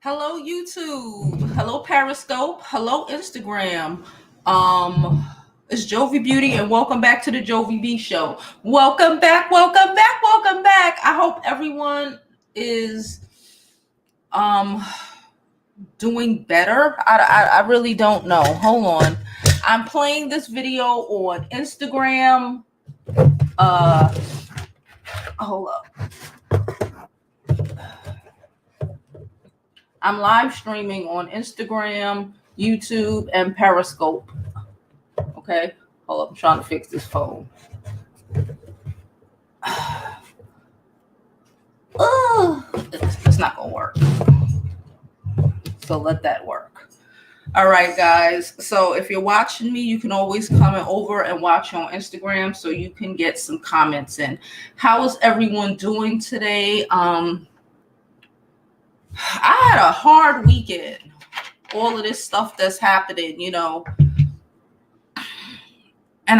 Hello, YouTube. Hello, Periscope. Hello, Instagram. It's Jovi Beauty, and welcome back to the Jovi B Show. Welcome back, welcome back, welcome back. I hope everyone is doing better. I really don't know. Hold on. I'm playing this video on Instagram. Hold up. I'm live streaming on Instagram, YouTube, and Periscope. Okay, hold up. I'm trying to fix this phone. It's not gonna work. So let that work. All right, guys. So if you're watching me, you can always comment over and watch on Instagram so you can get some comments in. How is everyone doing today? I had a hard weekend. All of this stuff that's happening, and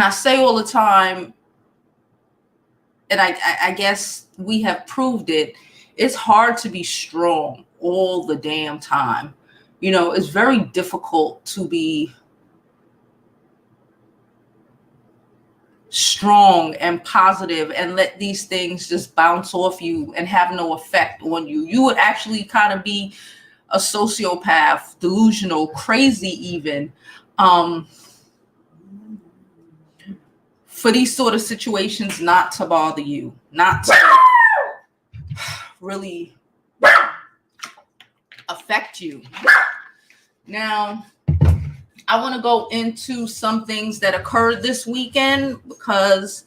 I say all the time, and I guess we have proved it, it's hard to be strong all the damn time. It's very difficult to be strong and positive and let these things just bounce off you and have no effect on you. You would actually kind of be a sociopath, delusional, crazy even, for these sort of situations not to bother you, not to really affect you. Now, I want to go into some things that occurred this weekend because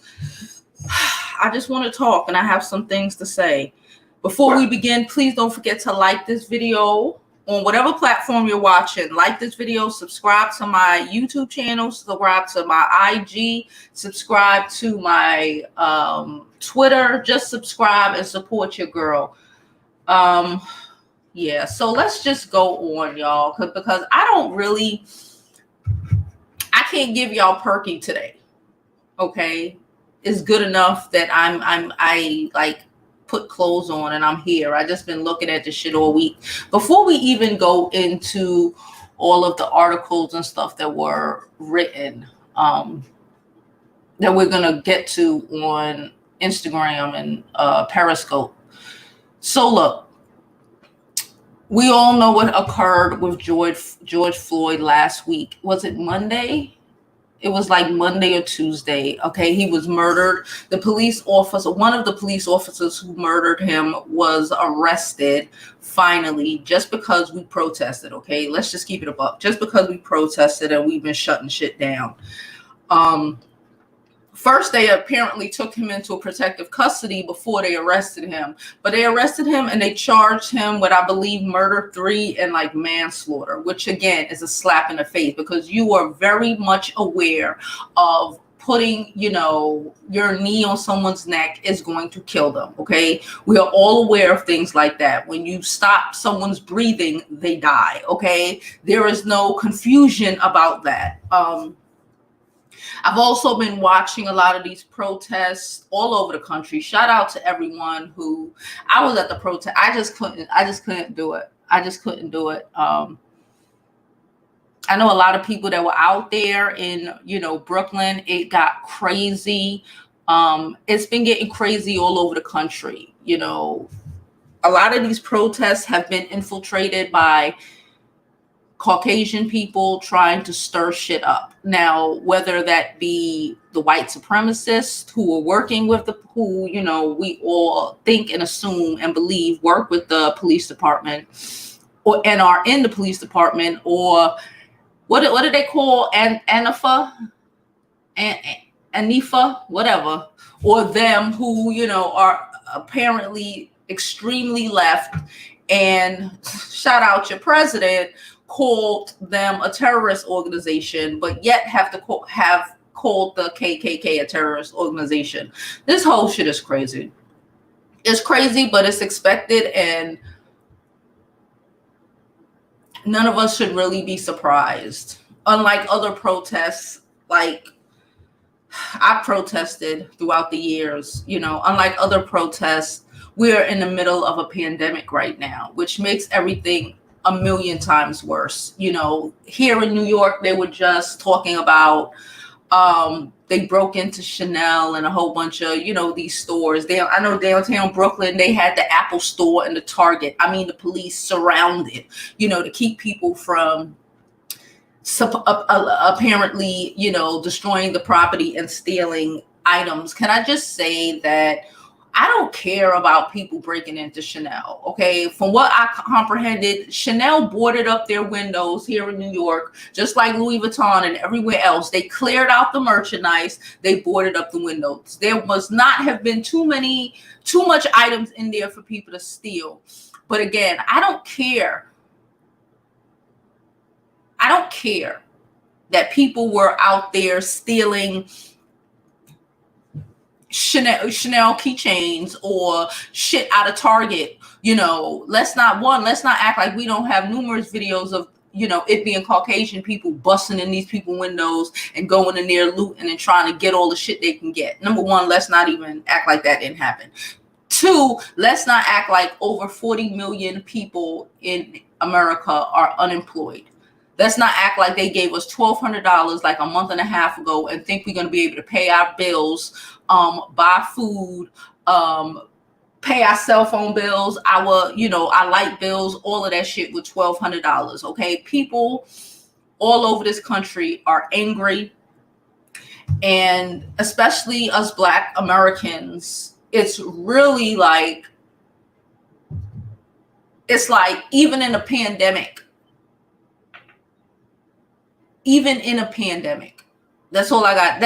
I just want to talk and I have some things to say. Before we begin, please don't forget to like this video on whatever platform you're watching. Like this video, subscribe to my YouTube channel, subscribe to my IG, subscribe to my Twitter. Just subscribe and support your girl. Yeah, so let's just go on, y'all, because I can't give y'all perky today. Okay, it's good enough that I like put clothes on and I'm here. I just been looking at this shit all week. Before we even go into all of the articles and stuff that were written, that we're gonna get to on Instagram and Periscope. So look, we all know what occurred with George Floyd last week. Was it Monday? It was like Monday or Tuesday. Okay, he was murdered. The police officer, one of the police officers who murdered him, was arrested finally just because we protested. Okay, let's just keep it a buck. Just because we protested and we've been shutting shit down. First, they apparently took him into a protective custody before they arrested him. But they arrested him and they charged him with, I believe, murder 3 and like manslaughter, which again is a slap in the face because you are very much aware of putting, your knee on someone's neck is going to kill them. Okay, we are all aware of things like that. When you stop someone's breathing, they die. Okay, there is no confusion about that. I've also been watching a lot of these protests all over the country. Shout out to everyone who, I was at the protest. I just couldn't do it. I know a lot of people that were out there in, Brooklyn. It got crazy. It's been getting crazy all over the country. A lot of these protests have been infiltrated by Caucasian people trying to stir shit up. Now, whether that be the white supremacists who are working with we all think and assume and believe work with the police department and are in the police department, or what do they call Antifa, whatever, or them who, are apparently extremely left, and shout out your president, called them a terrorist organization, but yet have called the KKK a terrorist organization. This whole shit is crazy. It's crazy, but it's expected, and none of us should really be surprised. Unlike other protests, like I protested throughout the years, unlike other protests, we're in the middle of a pandemic right now, which makes everything a million times worse. You know, here in New York, they were just talking about they broke into Chanel and a whole bunch of, you know, these stores. I know downtown Brooklyn, they had the Apple store and the Target. I mean, the police surrounded, you know, to keep people from apparently, you know, destroying the property and stealing items. Can I just say that I don't care about people breaking into Chanel, okay? From what I comprehended, Chanel boarded up their windows here in New York, just like Louis Vuitton and everywhere else. They cleared out the merchandise. They boarded up the windows. There must not have been too much items in there for people to steal. But again, I don't care. I don't care that people were out there stealing Chanel keychains or shit out of Target. You know, let's not act like we don't have numerous videos of, you know, it being Caucasian people busting in these people's windows and going in there looting and trying to get all the shit they can get. Number one, let's not even act like that didn't happen. Two, let's not act like over 40 million people in America are unemployed. Let's not act like they gave us $1,200 like a month and a half ago and think we're going to be able to pay our bills, buy food, pay our cell phone bills, our light bills, all of that shit with $1,200. Okay. People all over this country are angry. And especially us Black Americans, it's really like, it's like even in a pandemic, that's all I got.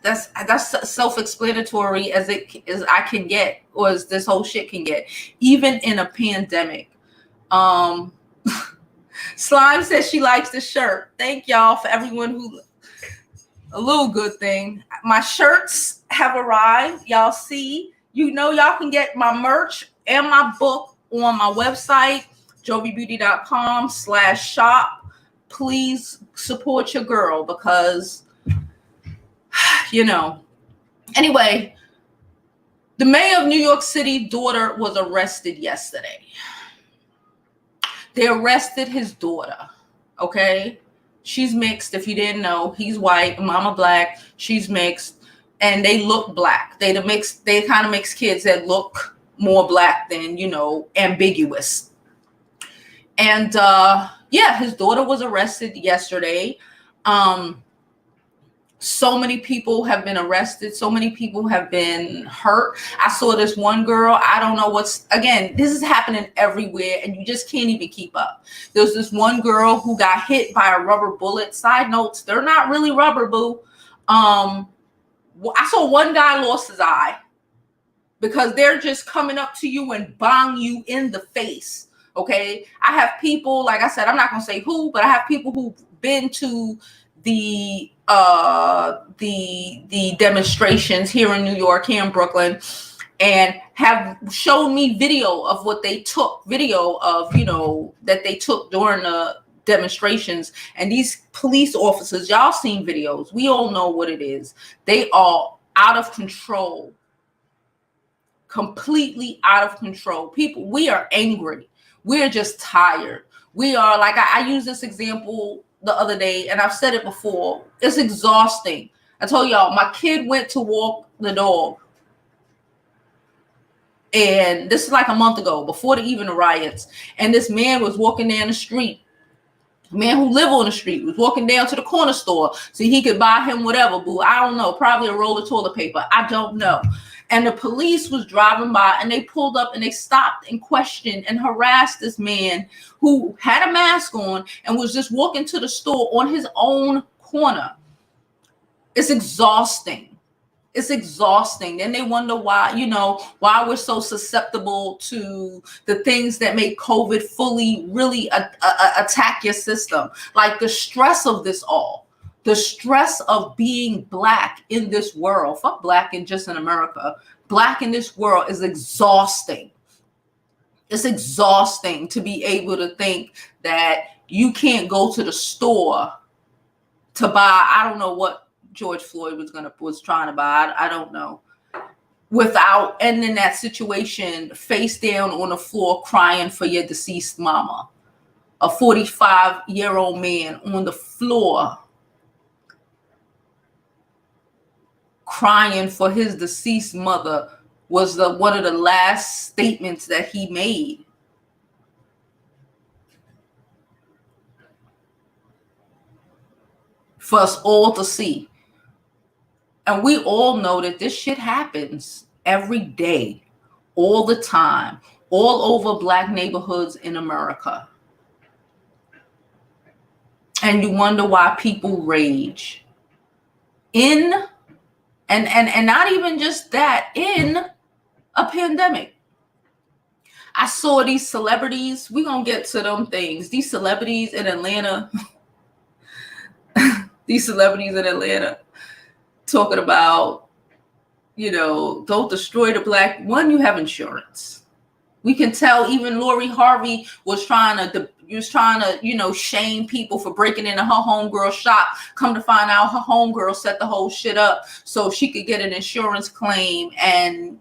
That's self-explanatory as I can get, or as this whole shit can get. Even in a pandemic. Slime says she likes the shirt. Thank y'all for everyone who. A little good thing. My shirts have arrived. Y'all see. You know y'all can get my merch and my book on my website, JoviBeauty.com/shop. Please support your girl because, you know. Anyway, the mayor of New York City daughter was arrested yesterday. They arrested his daughter, okay? She's mixed. If you didn't know, he's white, mama Black, she's mixed, and they look Black. They kind of mix kids that look more Black than, you know, ambiguous. And yeah, his daughter was arrested yesterday. So many people have been arrested. So many people have been hurt. I saw this one girl. I don't know again, this is happening everywhere and you just can't even keep up. There's this one girl who got hit by a rubber bullet. Side notes, they're not really rubber, boo. I saw one guy lost his eye because they're just coming up to you and bang you in the face. Okay, I have people, like I said, I'm not gonna say who, but I have people who've been to the demonstrations here in New York, here in Brooklyn, and have shown me video of what they took, video of, you know, that they took during the demonstrations. And these police officers, y'all seen videos. We all know what it is. They are out of control, completely out of control. People, we are angry. We're just tired. We are, like I used this example the other day, and I've said it before. It's exhausting. I told y'all, my kid went to walk the dog. And this is like a month ago, before even the riots. And this man was walking down the street. A man who lived on the street was walking down to the corner store so he could buy him whatever, boo. I don't know, probably a roll of toilet paper. I don't know. And the police was driving by and they pulled up and they stopped and questioned and harassed this man who had a mask on and was just walking to the store on his own corner. It's exhausting. It's exhausting. Then they wonder why, you know, why we're so susceptible to the things that make COVID fully really attack your system. Like the stress of this all. The stress of being Black in this world, fuck Black in just in America, Black in this world is exhausting. It's exhausting to be able to think that you can't go to the store to buy, I don't know what George Floyd was trying to buy. I don't know. without ending that situation face down on the floor crying for your deceased mama. A 45-year-old man on the floor crying for his deceased mother was one of the last statements that he made. For us all to see. And we all know that this shit happens every day, all the time, all over Black neighborhoods in America. And you wonder why people rage. And not even just that, in a pandemic. I saw these celebrities, we're going to get to them things, these celebrities in Atlanta, talking about, don't destroy the Black. One, you have insurance. We can tell even Lori Harvey was trying to, shame people for breaking into her homegirl shop. Come to find out her homegirl set the whole shit up so she could get an insurance claim. And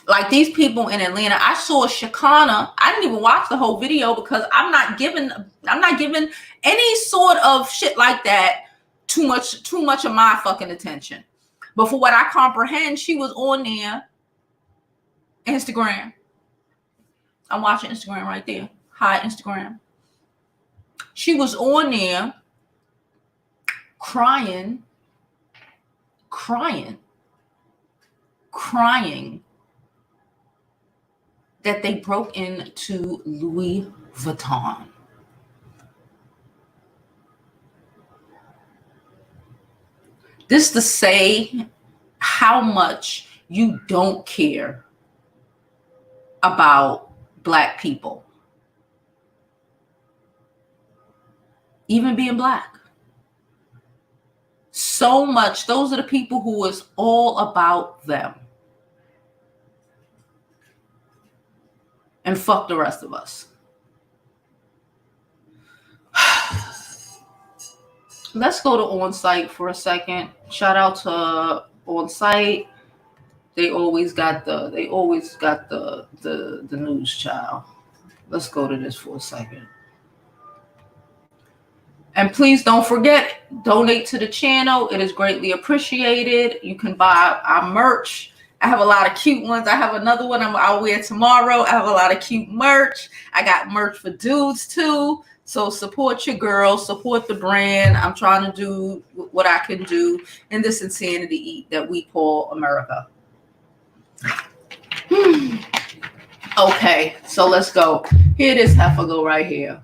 like these people in Atlanta, I saw Shakana. I didn't even watch the whole video because I'm not giving any sort of shit like that too much of my fucking attention. But for what I comprehend, she was on there. Instagram. I'm watching Instagram right there. Hi, Instagram. She was on there crying that they broke into Louis Vuitton. This to say how much you don't care about Black people. Even being Black. So much. Those are the people who is all about them. And fuck the rest of us. Let's go to On Site for a second. Shout out to On Site. They always got the news, child. Let's go to this for a second. And please don't forget, donate to the channel. It is greatly appreciated. You can buy our merch. I have a lot of cute ones. I have another one I'll wear tomorrow. I have a lot of cute merch. I got merch for dudes too. So support your girl, support the brand. I'm trying to do what I can do in this insanity that we call America. Okay, so let's go. Here this heifer go right here.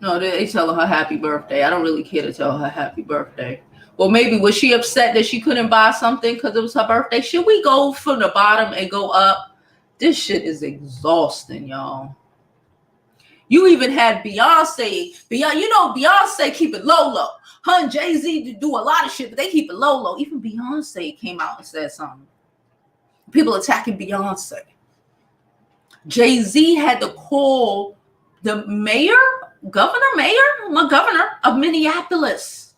No, they tell her happy birthday. I don't really care to tell her happy birthday. Well, maybe was she upset that she couldn't buy something because it was her birthday? Should we go from the bottom and go up? This shit is exhausting, y'all. You even had Beyonce. Beyonce keep it low. Her and Jay-Z do a lot of shit, but they keep it low. Even Beyonce came out and said something. People attacking Beyonce. Jay-Z had to call the governor of Minneapolis.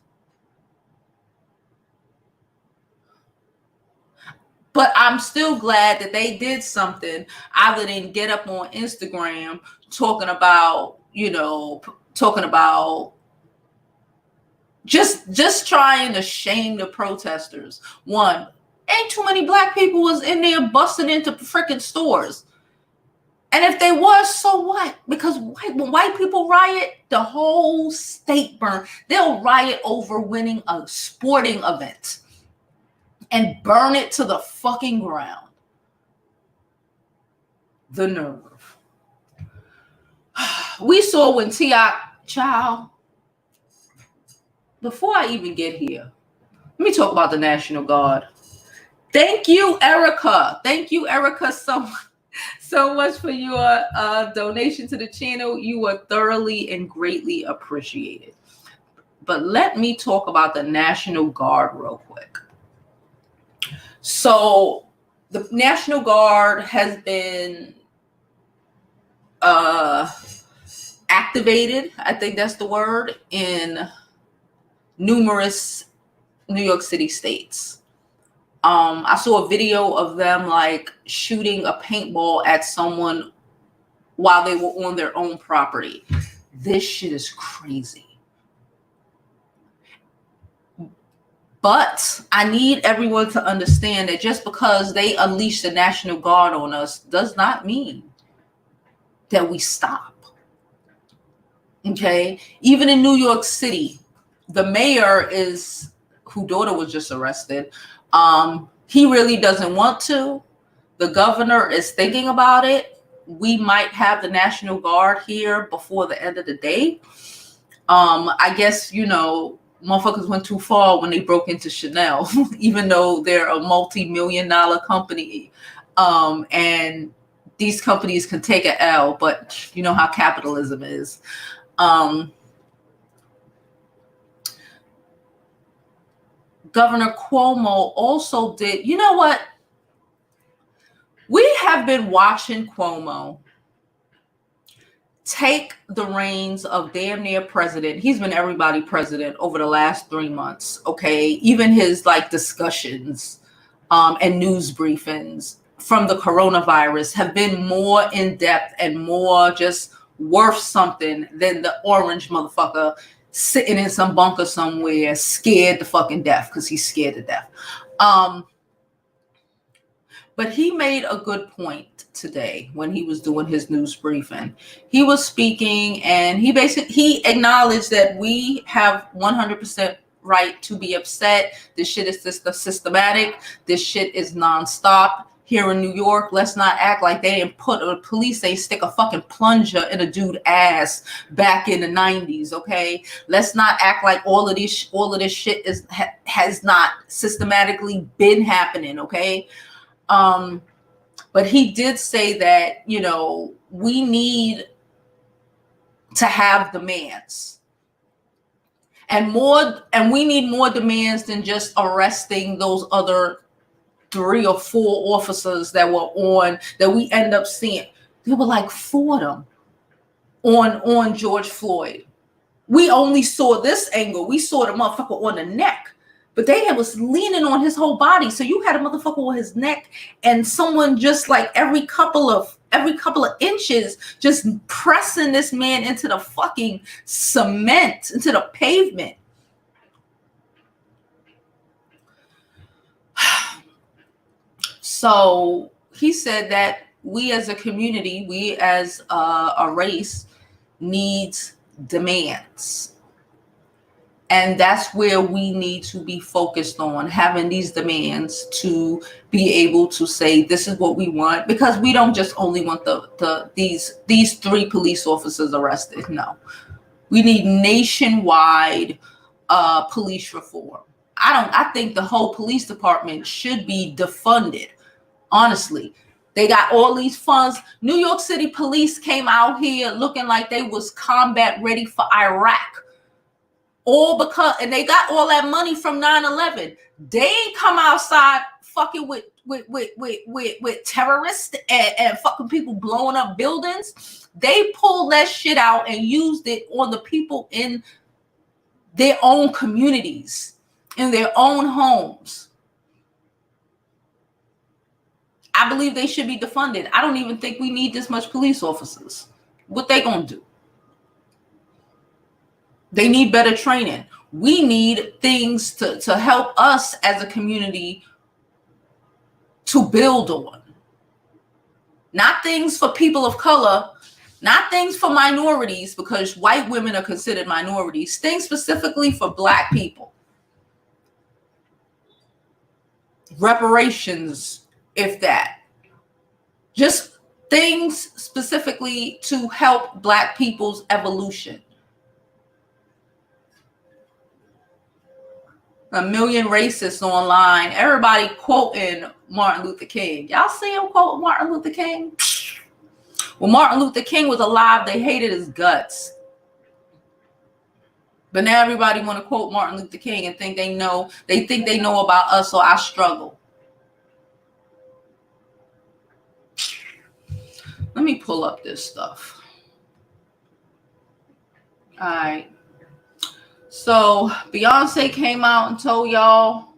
But I'm still glad that they did something other than get up on Instagram talking about just trying to shame the protesters. One, ain't too many Black people was in there busting into freaking stores. And if they was, so what? Because when white people riot, the whole state burn. They'll riot over winning a sporting event and burn it to the fucking ground. The nerve. We saw when T.I. Child, before I even get here, let me talk about the National Guard. Thank you, Erica. Thank you, Erica, so much for your donation to the channel. You are thoroughly and greatly appreciated. But let me talk about the National Guard real quick. So the National Guard has been activated, I think that's the word, in numerous New York City states. I saw a video of them like shooting a paintball at someone while they were on their own property. This shit is crazy. But I need everyone to understand that just because they unleash the National Guard on us does not mean that we stop. Okay? Even in New York City, the mayor whose daughter was just arrested. He really doesn't want to. The governor is thinking about it. We might have the National Guard here before the end of the day. I guess, motherfuckers went too far when they broke into Chanel, even though they're a multi-million-dollar company. And these companies can take an L, but you know how capitalism is. Governor Cuomo also did, you know what? We have been watching Cuomo take the reins of damn near president. He's been everybody president over the last 3 months. Okay. Even his like discussions and news briefings from the coronavirus have been more in depth and more just worth something than the orange motherfucker sitting in some bunker somewhere, scared to fucking death because he's scared to death. But he made a good point today when he was doing his news briefing. He was speaking and he acknowledged that we have 100% right to be upset. This shit is systematic. This shit is nonstop. Here in New York, let's not act like they didn't they stick a fucking plunger in a dude's ass back in the 90s, okay? Let's not act like all of this shit has not systematically been happening, okay? But he did say that, we need to have demands. And we need more demands than just arresting those other 3 or 4 officers that we end up seeing. There were like 4 of them on George Floyd. We only saw this angle. We saw the motherfucker on the neck, but they was leaning on his whole body. So you had a motherfucker on his neck and someone just like every couple of inches just pressing this man into the fucking cement, into the pavement. So he said that we as a community, we as a race needs demands. And that's where we need to be focused on, having these demands to be able to say, this is what we want. Because we don't just only want these 3 police officers arrested. No, we need nationwide police reform. I think the whole police department should be defunded. Honestly, they got all these funds. New York City police came out here looking like they was combat ready for Iraq. And they got all that money from 9/11. They ain't come outside fucking with terrorists and fucking people blowing up buildings. They pulled that shit out and used it on the people in their own communities, in their own homes. I believe they should be defunded. I don't even think we need this much police officers. What they gonna do? They need better training. We need things to help us as a community to build on. Not things for people of color, not things for minorities, because white women are considered minorities. Things specifically for Black people. Reparations, if that. Just things specifically to help Black people's evolution. A million racists online. Everybody quoting Martin Luther King. Y'all see him quote Martin Luther King? When Martin Luther King was alive, they hated his guts. But now everybody want to quote Martin Luther King and think they know about us or our struggle. Let me pull up this stuff. All right. So Beyonce came out and told y'all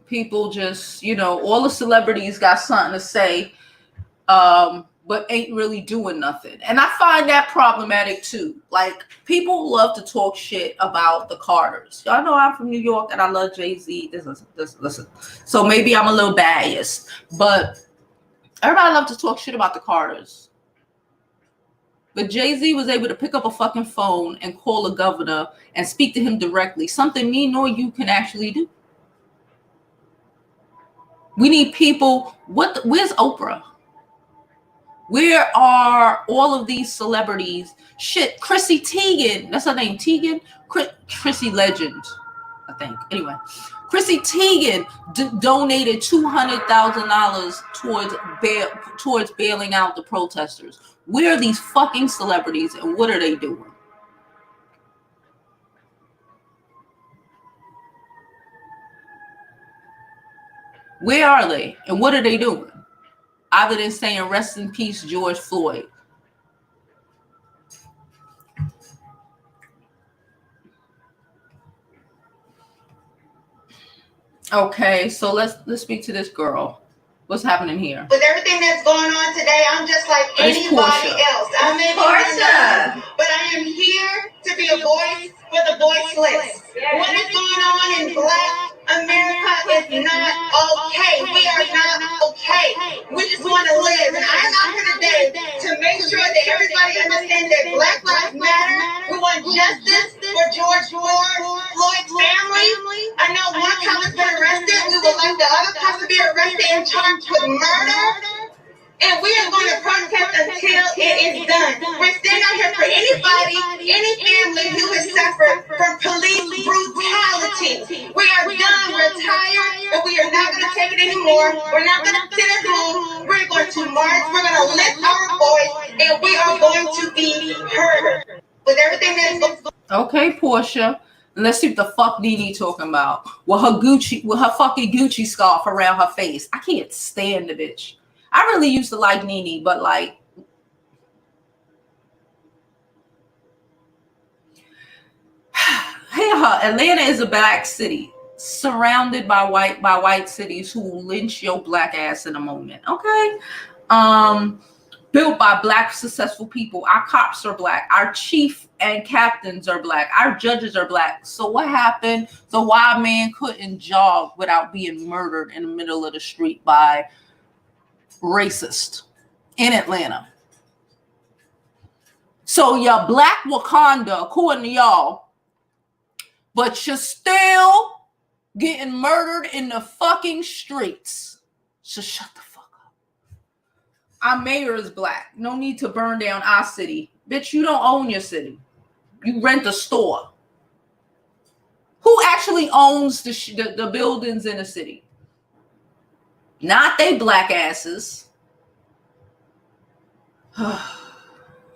people just, you know, all the celebrities got something to say, but ain't really doing nothing. And I find that problematic too. Like, people love to talk shit about the Carters. Y'all know I'm from New York and I love Jay-Z. Listen. So maybe I'm a little biased, but everybody love to talk shit about the Carters. But Jay-Z was able to pick up a fucking phone and call a governor and speak to him directly. Something me nor you can actually do. We need people. Where's Oprah? Where are all of these celebrities? Shit, Chrissy Teigen. That's her name, Teigen? Chrissy Legend, I think. Anyway, Chrissy Teigen donated $200,000 towards bailing out the protesters. Where are these fucking celebrities and what are they doing? Where are they and what are they doing? Other than saying rest in peace, George Floyd. Okay, so let's speak to this girl. What's happening here? With everything that's going on today, I'm just like anybody else. I may be Portia, but I am here to be a voice for the voiceless. What is going on in Black America is not okay. We are not okay. We just want to live. And I'm out here today to make sure that everybody understands that Black Lives Matter. We want justice for George Floyd's family. I know one cop has been arrested. We would like the other cops to be arrested and charged with murder. And we are going to protest until it is done. We're standing out here for anybody, any family who has suffered from police brutality. We are done. We're tired, and we are not going to take it anymore. We're not going to sit at home. We're going to march. We're going to lift our voice, and we are going to be heard. With everything that's going on. Okay, Portia. Let's see what the fuck Nene talking about. With her fucking Gucci scarf around her face. I can't stand the bitch. I really used to like Nene, but like, Atlanta is a black city surrounded by white cities who will lynch your black ass in a moment. Okay, built by black successful people. Our cops are black. Our chief and captains are black. Our judges are black. So what happened? The white man couldn't jog without being murdered in the middle of the street by racist in Atlanta. So you're Black Wakanda, according to y'all, but you're still getting murdered in the fucking streets. So shut the fuck up. Our mayor is black. No need to burn down our city. Bitch, you don't own your city. You rent a store. Who actually owns the buildings in the city? Not they black asses.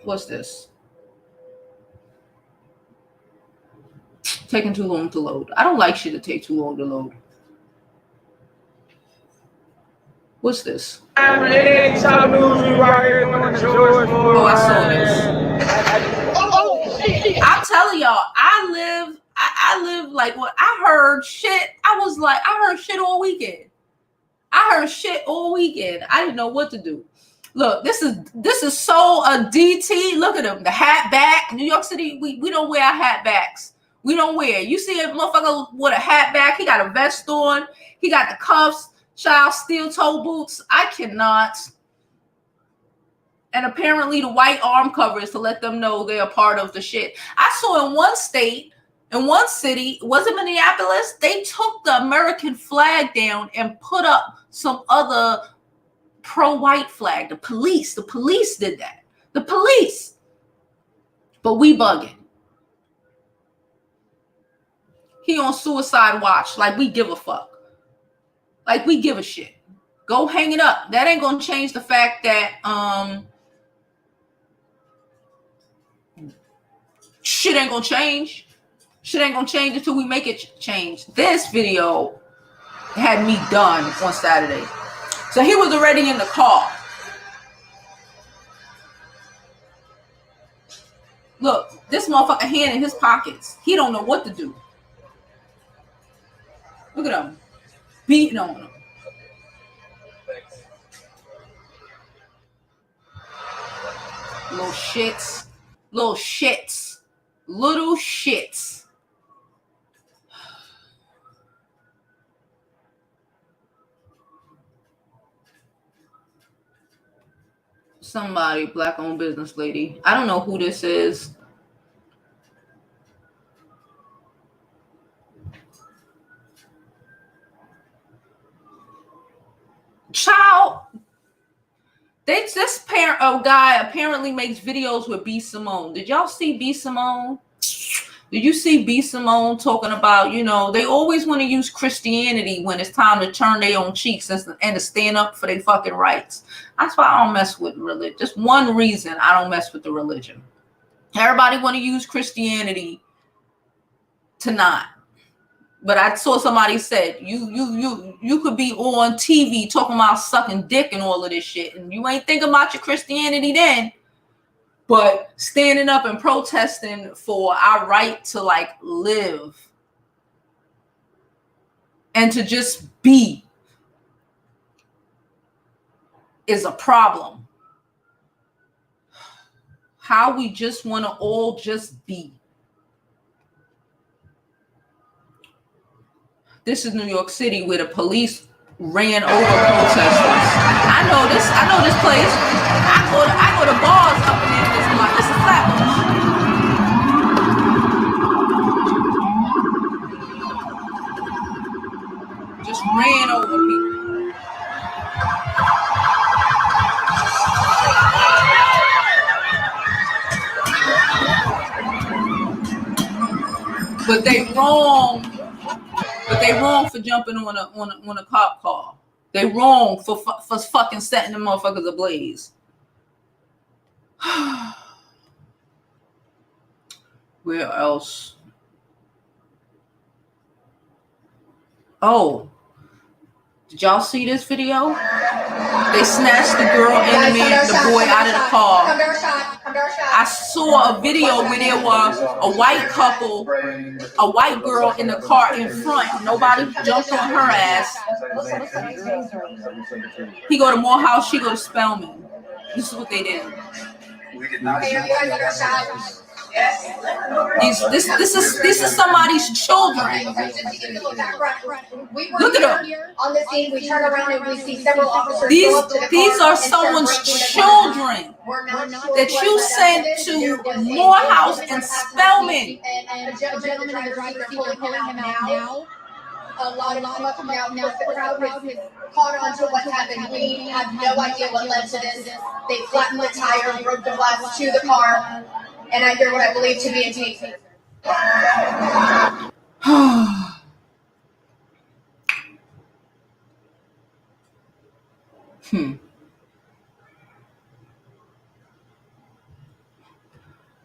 What's this? Taking too long to load. I don't like shit to take too long to load. What's this? Oh, I saw this. I'm telling y'all, I live like what I heard shit. I heard shit all weekend. I didn't know what to do. Look, this is so a DT. Look at him, the hat back. New York City, we don't wear our hat backs. We don't wear. You see a motherfucker with a hat back. He got a vest on. He got the cuffs. Child steel toe boots. I cannot. And apparently the white arm covers to let them know they're a part of the shit. I saw in one state, in one city, was it Minneapolis? They took the American flag down and put up some other pro-white flag. The police did that. The police. But we bugging. He on suicide watch. Like we give a fuck. Like we give a shit. Go hang it up. That ain't gonna change the fact that shit ain't gonna change. Shit ain't gonna change until we make it change. This video had me done on Saturday. So he was already in the car. This motherfucker hand in his pockets. He don't know what to do. Look at him. Beating on him. Little shits. Little shits. Little shits. Somebody, black-owned business lady. I don't know who this is. Child. This guy apparently makes videos with B. Simone. Did y'all see B. Simone? Did you see B. Simone talking about, they always want to use Christianity when it's time to turn their own cheeks and to stand up for their fucking rights. That's why I don't mess with religion. Just one reason I don't mess with the religion. Everybody want to use Christianity to not. But I saw somebody said, you could be on TV talking about sucking dick and all of this shit, and you ain't thinking about your Christianity then. But standing up and protesting for our right to live and to just be is a problem. How we just want to all just be. This is New York City where the police ran over protesters. I know this place. I go to bars up in there. This is Flatbush. Just ran over people. But they wrong. But they wrong for jumping on a cop car. They wrong for fucking setting the motherfuckers ablaze. Where else? Oh, did y'all see this video? They snatched the girl and the boy out of the car. I saw a video where there was a white couple, a white girl in the car in front. Nobody jumped on her ass. He go to Morehouse, she go to Spelman. This is what they did. This is somebody's children. Look at them. On the scene, we turn around and we see several officers. These are someone's children that you sent to Morehouse and Spelman. And a gentleman in the driver's seat, they're pulling him out now. A lot of them now, the crowd has caught on to what happened. We have no idea what led to this. They flattened the tire, broke the glass to the car, and I hear what I believe to be a taser.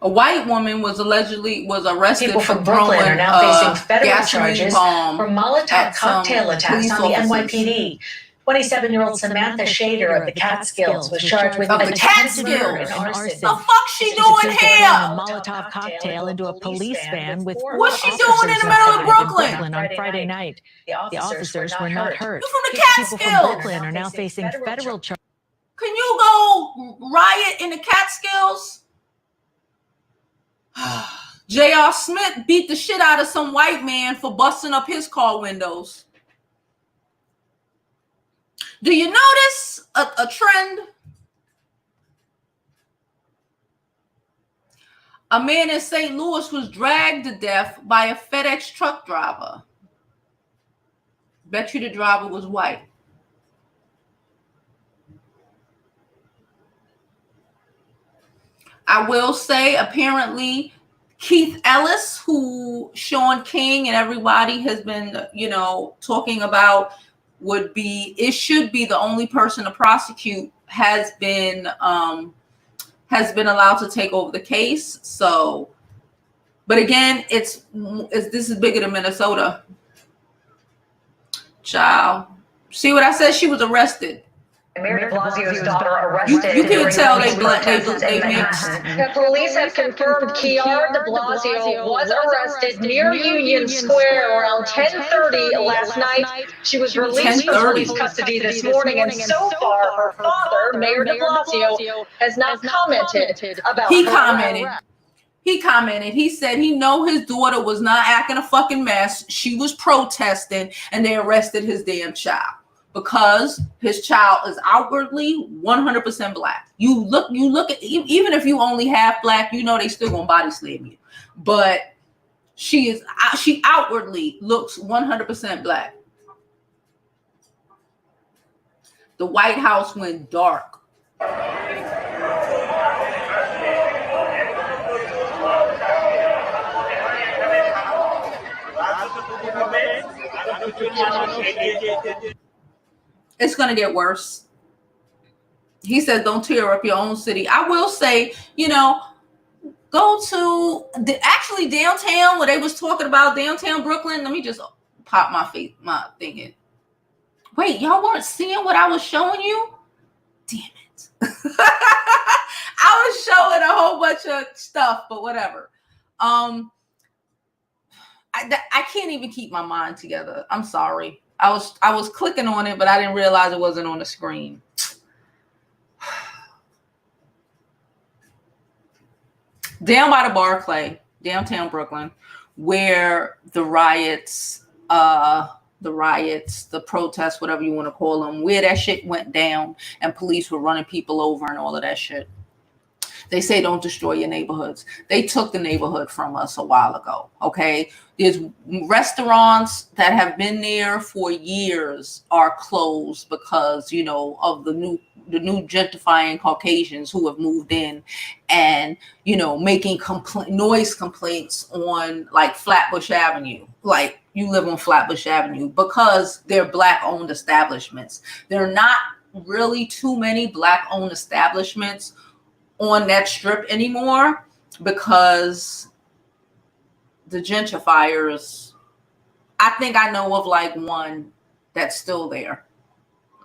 A white woman was arrested People for from Brooklyn throwing are now facing federal charges bomb for Molotov cocktail attacks on the officers. NYPD. 27-year-old Samantha Shader of the Catskills was charged with Of the attempted murder Catskills. and arson. The fuck she doing here? A Molotov cocktail into a police van with What's she doing in the middle of Brooklyn? On Friday night. The officers were not hurt. You from the People from Catskills? Brooklyn are now facing federal charges. Can you go riot in the Catskills? J.R. Smith beat the shit out of some white man for busting up his car windows. Do you notice a trend? A man in St. Louis was dragged to death by a FedEx truck driver. Bet you the driver was white. I will say, apparently, Keith Ellis, who Sean King and everybody has been, talking about, should be the only person to prosecute, has been allowed to take over the case. So, but again, this is bigger than Minnesota. Child, see what I said? She was arrested. Mayor de Blasio's daughter arrested. You can tell they mixed. The police have confirmed Chiara de Blasio was arrested near Union Square around 10:30 last night. She was released from police custody this morning, and so far, her father, Mayor de Blasio, has not commented about He her commented. arrest. He commented, he said he know his daughter was not acting a fucking mess. She was protesting and they arrested his damn child because his child is outwardly 100% black. You look at, even if you only half black, you know they still gonna body slam you. But she outwardly looks 100% black. The White House went dark. It's going to get worse. He said, don't tear up your own city. I will say, go to actually downtown where they was talking about downtown Brooklyn. Let me just pop my thing in. Wait, y'all weren't seeing what I was showing you? Damn it. I was showing a whole bunch of stuff, but whatever. I can't even keep my mind together. I'm sorry. I was clicking on it, but I didn't realize it wasn't on the screen. Down by the Barclay, downtown Brooklyn, where the riots, the protests, whatever you want to call them, where that shit went down and police were running people over and all of that shit. They say don't destroy your neighborhoods. They took the neighborhood from us a while ago, okay? There's restaurants that have been there for years are closed because, of the new gentrifying Caucasians who have moved in and, making noise complaints on like Flatbush Avenue. Like you live on Flatbush Avenue because they're black-owned establishments. There are not really too many black-owned establishments on that strip anymore because the gentrifiers, I think I know of like one that's still there.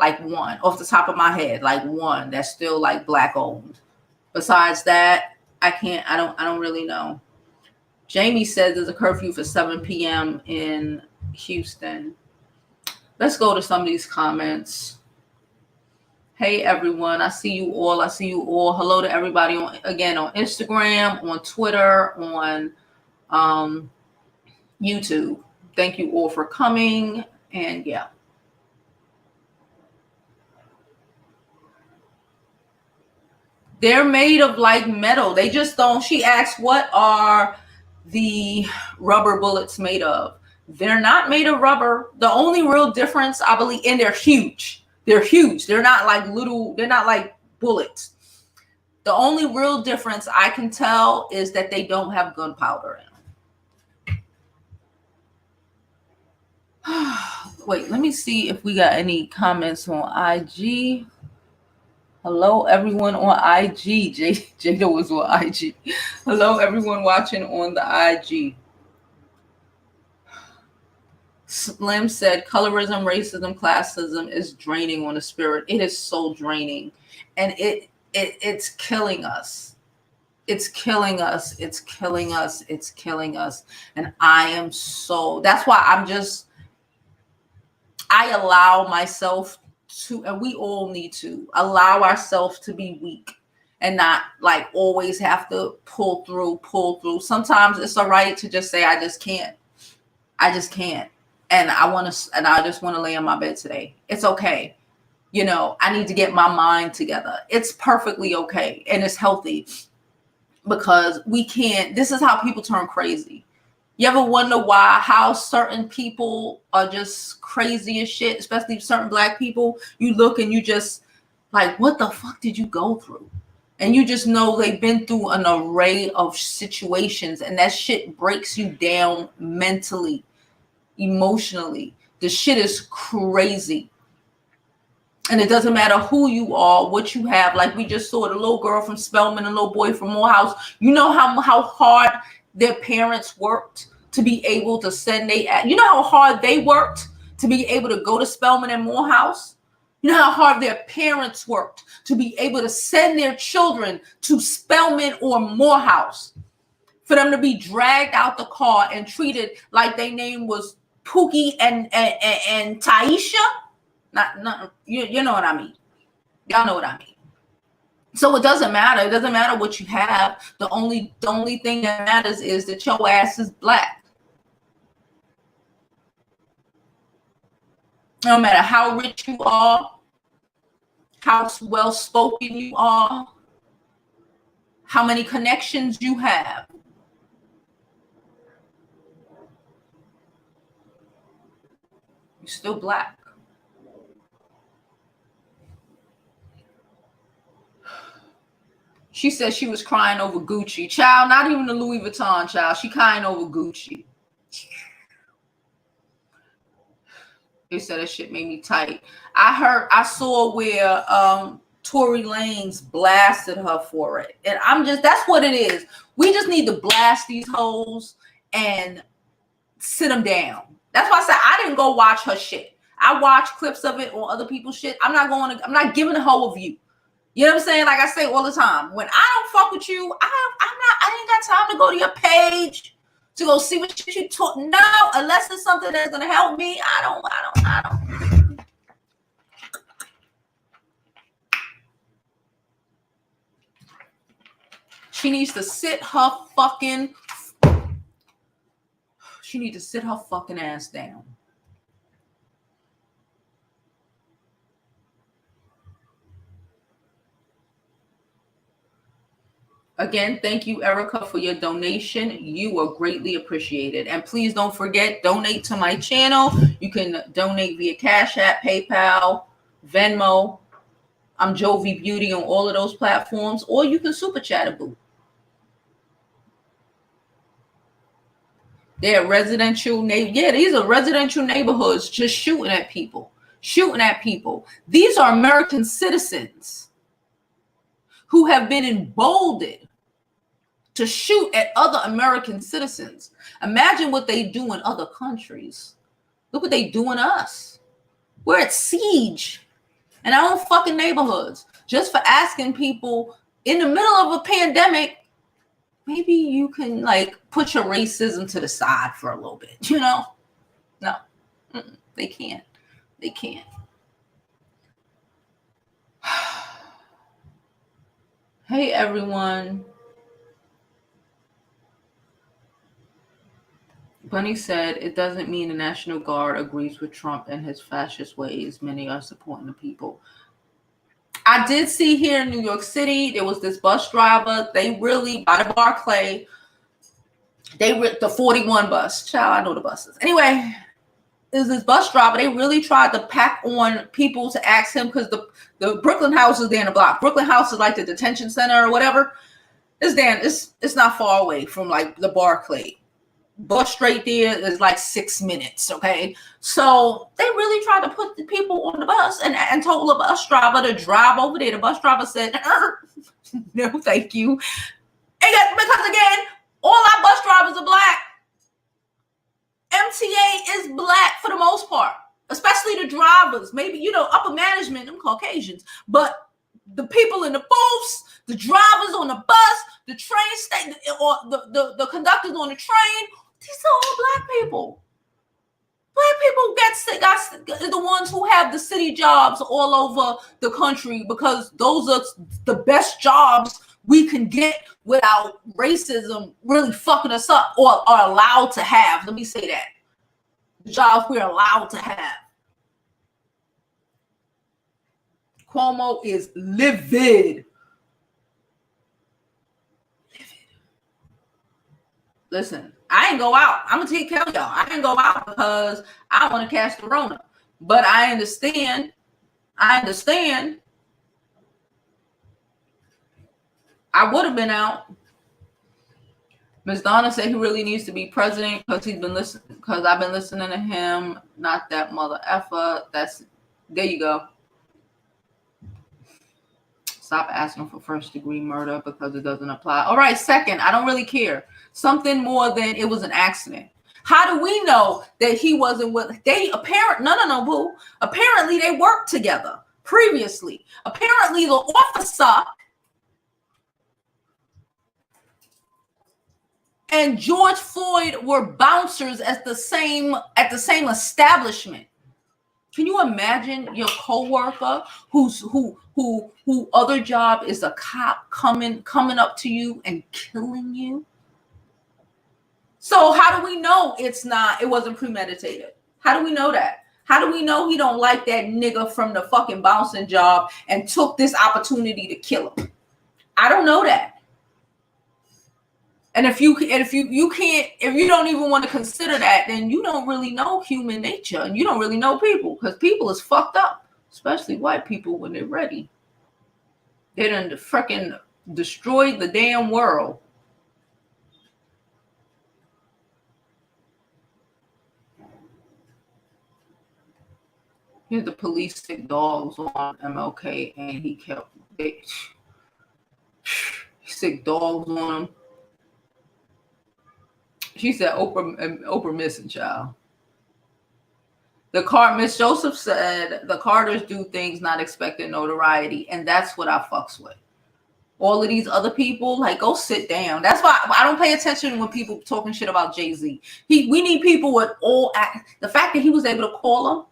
Like one off the top of my head, like one that's still like black owned. Besides that, I don't really know. Jamie said there's a curfew for 7 p.m. in Houston. Let's go to some of these comments. Hey everyone, I see you all. Hello to everybody on Instagram, on Twitter, on YouTube. Thank you all for coming. And yeah. They're made of like metal. They just don't. She asked, what are the rubber bullets made of? They're not made of rubber. The only real difference, I believe, and they're huge. They're huge. They're not like little, they're not like bullets. The only real difference I can tell is that they don't have gunpowder in them. Wait, let me see if we got any comments on IG. Hello, everyone on IG. Jada was on IG. Hello, everyone watching on the IG. Slim said, colorism, racism, classism is draining on the spirit. It is so draining. And it's killing us. It's killing us. It's killing us. It's killing us. And that's why I allow myself to, and we all need to allow ourselves to be weak and not like always have to pull through. Sometimes it's all right to just say, I just can't. And I just want to lay on my bed today. It's okay. I need to get my mind together. It's perfectly okay. And it's healthy because this is how people turn crazy. You ever wonder how certain people are just crazy as shit, especially certain black people? You look and you just like, what the fuck did you go through? And you just know they've been through an array of situations and that shit breaks you down mentally, emotionally. The shit is crazy. And it doesn't matter who you are, what you have. Like we just saw the little girl from Spelman and little boy from Morehouse. You know how hard their parents worked to be able to send how hard they worked to be able to go to Spelman and Morehouse. You know how hard their parents worked to be able to send their children to Spelman or Morehouse, for them to be dragged out the car and treated like their name was Pookie and Taisha. Not you know what I mean. Y'all know what I mean. So it doesn't matter. It doesn't matter what you have. The only thing that matters is that your ass is black. No matter how rich you are, how well spoken you are, how many connections you have, you're still black. She said she was crying over Gucci. Child, not even the Louis Vuitton, child. She crying over Gucci. They said that shit made me tight. I saw where Tory Lanez blasted her for it. And that's what it is. We just need to blast these hoes and sit them down. That's why I said I didn't go watch her shit. I watched clips of it on other people's shit. I'm not giving a hoe a view. You know what I'm saying? Like I say all the time, when I don't fuck with you, I ain't got time to go to your page to go see what shit you talk. No, unless it's something that's gonna help me, I don't. She needs to sit her fucking ass down. Again, thank you, Erica, for your donation. You are greatly appreciated. And please don't forget, donate to my channel. You can donate via CashAPP, PayPal, Venmo. I'm Jovi Beauty on all of those platforms. Or you can super chat a boo. They're residential these are residential neighborhoods just shooting at people. These are American citizens who have been emboldened to shoot at other American citizens. Imagine what they do in other countries. Look what they do in us. We're at siege in our own fucking neighborhoods just for asking people in the middle of a pandemic, maybe you can like put your racism to the side for a little bit, you know? No, they can't. They can't. Hey, everyone. Bunny said, it doesn't mean the National Guard agrees with Trump and his fascist ways. Many are supporting the people. I did see here in New York City, there was this bus driver. They really, by the Barclay, the 41 bus. Child, I know the buses. Anyway, there's this bus driver. They really tried to pack on people to ask him, because the Brooklyn House is there in the block. Brooklyn House is like the detention center or whatever. It's not far away from like the Barclay. Bus straight there is like 6 minutes, okay? So they really tried to put the people on the bus and told the bus driver to drive over there. The bus driver said, no, thank you. And because again, all our bus drivers are black. MTA is black for the most part, especially the drivers. Maybe, upper management, them Caucasians. But the people in the booths, the drivers on the bus, the train station, or the conductors on the train, these are all black people. Black people get the ones who have the city jobs all over the country, because those are the best jobs we can get without racism really fucking us up, or are allowed to have. Let me say that. The jobs we're allowed to have. Cuomo is livid. Listen, I ain't go out. I'm gonna take care of y'all. I didn't go out because I want to catch the Rona. But I understand. I would have been out. Ms. Donna said he really needs to be president because I've been listening to him. Not that mother effer. There you go. Stop asking for first degree murder because it doesn't apply. All right, second, I don't really care. Something more than it was an accident. How do we know that he wasn't with? Apparently they worked together previously. Apparently, the officer and George Floyd were bouncers at the same establishment. Can you imagine your coworker who other job is a cop coming up to you and killing you? So how do we know it wasn't premeditated? How do we know that? How do we know he don't like that nigga from the fucking bouncing job and took this opportunity to kill him? I don't know that. And if you don't even want to consider that, then you don't really know human nature and you don't really know people, because people is fucked up, especially white people when they're ready. They done freaking destroyed the damn world. Here's the police sick dogs on MLK, and he kept sick dogs on him. She said Oprah missing, child. Miss Joseph said the Carters do things not expecting notoriety, and that's what I fucks with. All of these other people, like, go sit down. That's why I don't pay attention when people talking shit about Jay-Z. We need people with the fact that he was able to call him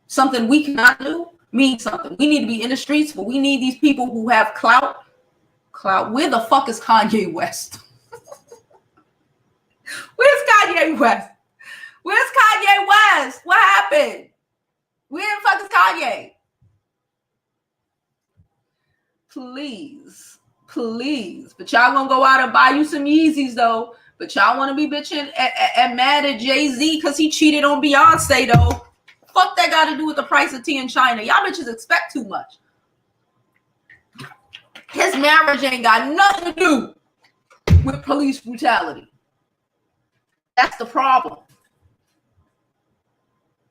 something we cannot do means something. We need to be in the streets, but we need these people who have clout. Where the fuck is Kanye West? Where's Kanye West? Where's Kanye West? What happened? Where the fuck is Kanye? Please. But y'all gonna go out and buy you some Yeezys though. But y'all want to be bitching and mad at Jay-Z because he cheated on Beyonce though. Fuck that got to do with the price of tea in China. Y'all bitches expect too much. His marriage ain't got nothing to do with police brutality. That's the problem.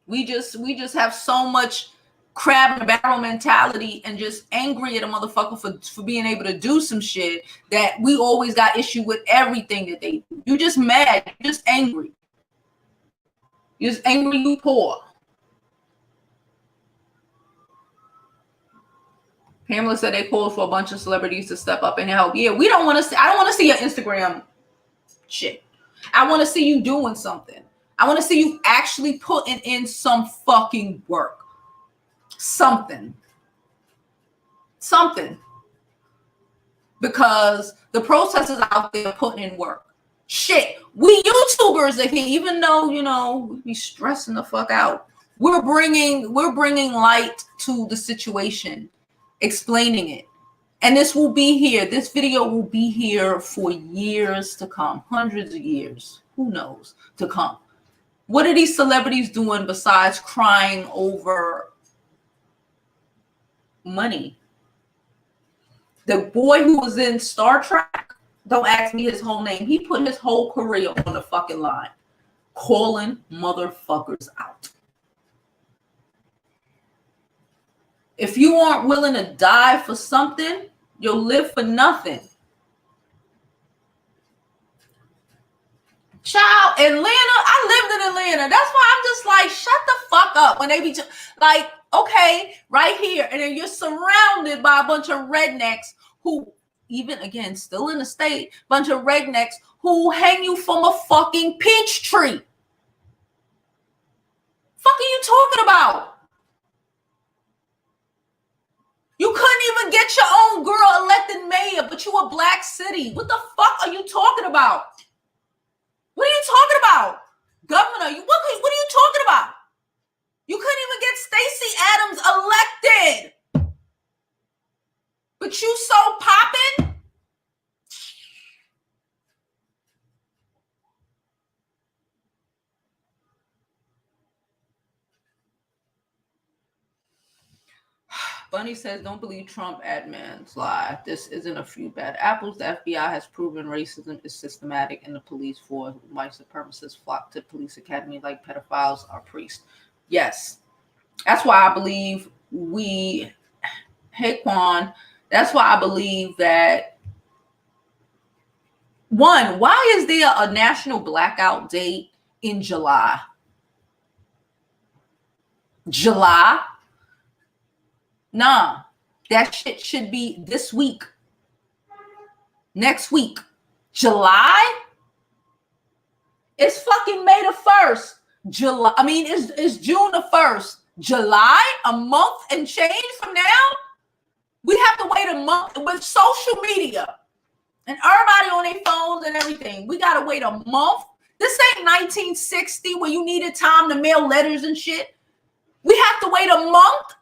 We just have so much crab in the barrel mentality and just angry at a motherfucker for being able to do some shit that we always got issue with everything that they do. You just mad. You're just angry. You're just angry you poor. Pamela said they called for a bunch of celebrities to step up and help. Yeah, I don't want to see your Instagram shit. I want to see you doing something. I want to see you actually putting in some fucking work. Something. Because the protesters out there putting in work. Shit, we YouTubers are here, even though, we be stressing the fuck out. We're bringing light to the situation, explaining it. And this video will be here for years to come, hundreds of years, who knows, to come. What are these celebrities doing besides crying over money? The boy who was in Star Trek, don't ask me his whole name, he put his whole career on the fucking line, calling motherfuckers out. If you aren't willing to die for something, you'll live for nothing. Child, Atlanta, I lived in Atlanta. That's why I'm just like, shut the fuck up when they be like, okay, right here. And then you're surrounded by a bunch of rednecks who, even again, still in the state, bunch of rednecks who hang you from a fucking peach tree. Fuck are you talking about? You couldn't even get your own girl elected mayor, but you a black city. What the fuck are you talking about? What are you talking about? Governor, what are you talking about? You couldn't even get Stacey Adams elected. But you so popping? Bunny says, don't believe Trump admins lie. This isn't a few bad apples. The FBI has proven racism is systematic in the police force. White supremacists flock to police academy like pedophiles are priests. Yes. That's why I believe hey Quan, that's why I believe that, one, why is there a national blackout date in July? July? Nah, that shit should be this week. Next week. July? It's fucking May the 1st. July. I mean, it's June the 1st. July? A month and change from now? We have to wait a month with social media and everybody on their phones and everything. We got to wait a month. This ain't 1960 where you needed time to mail letters and shit. We have to wait a month.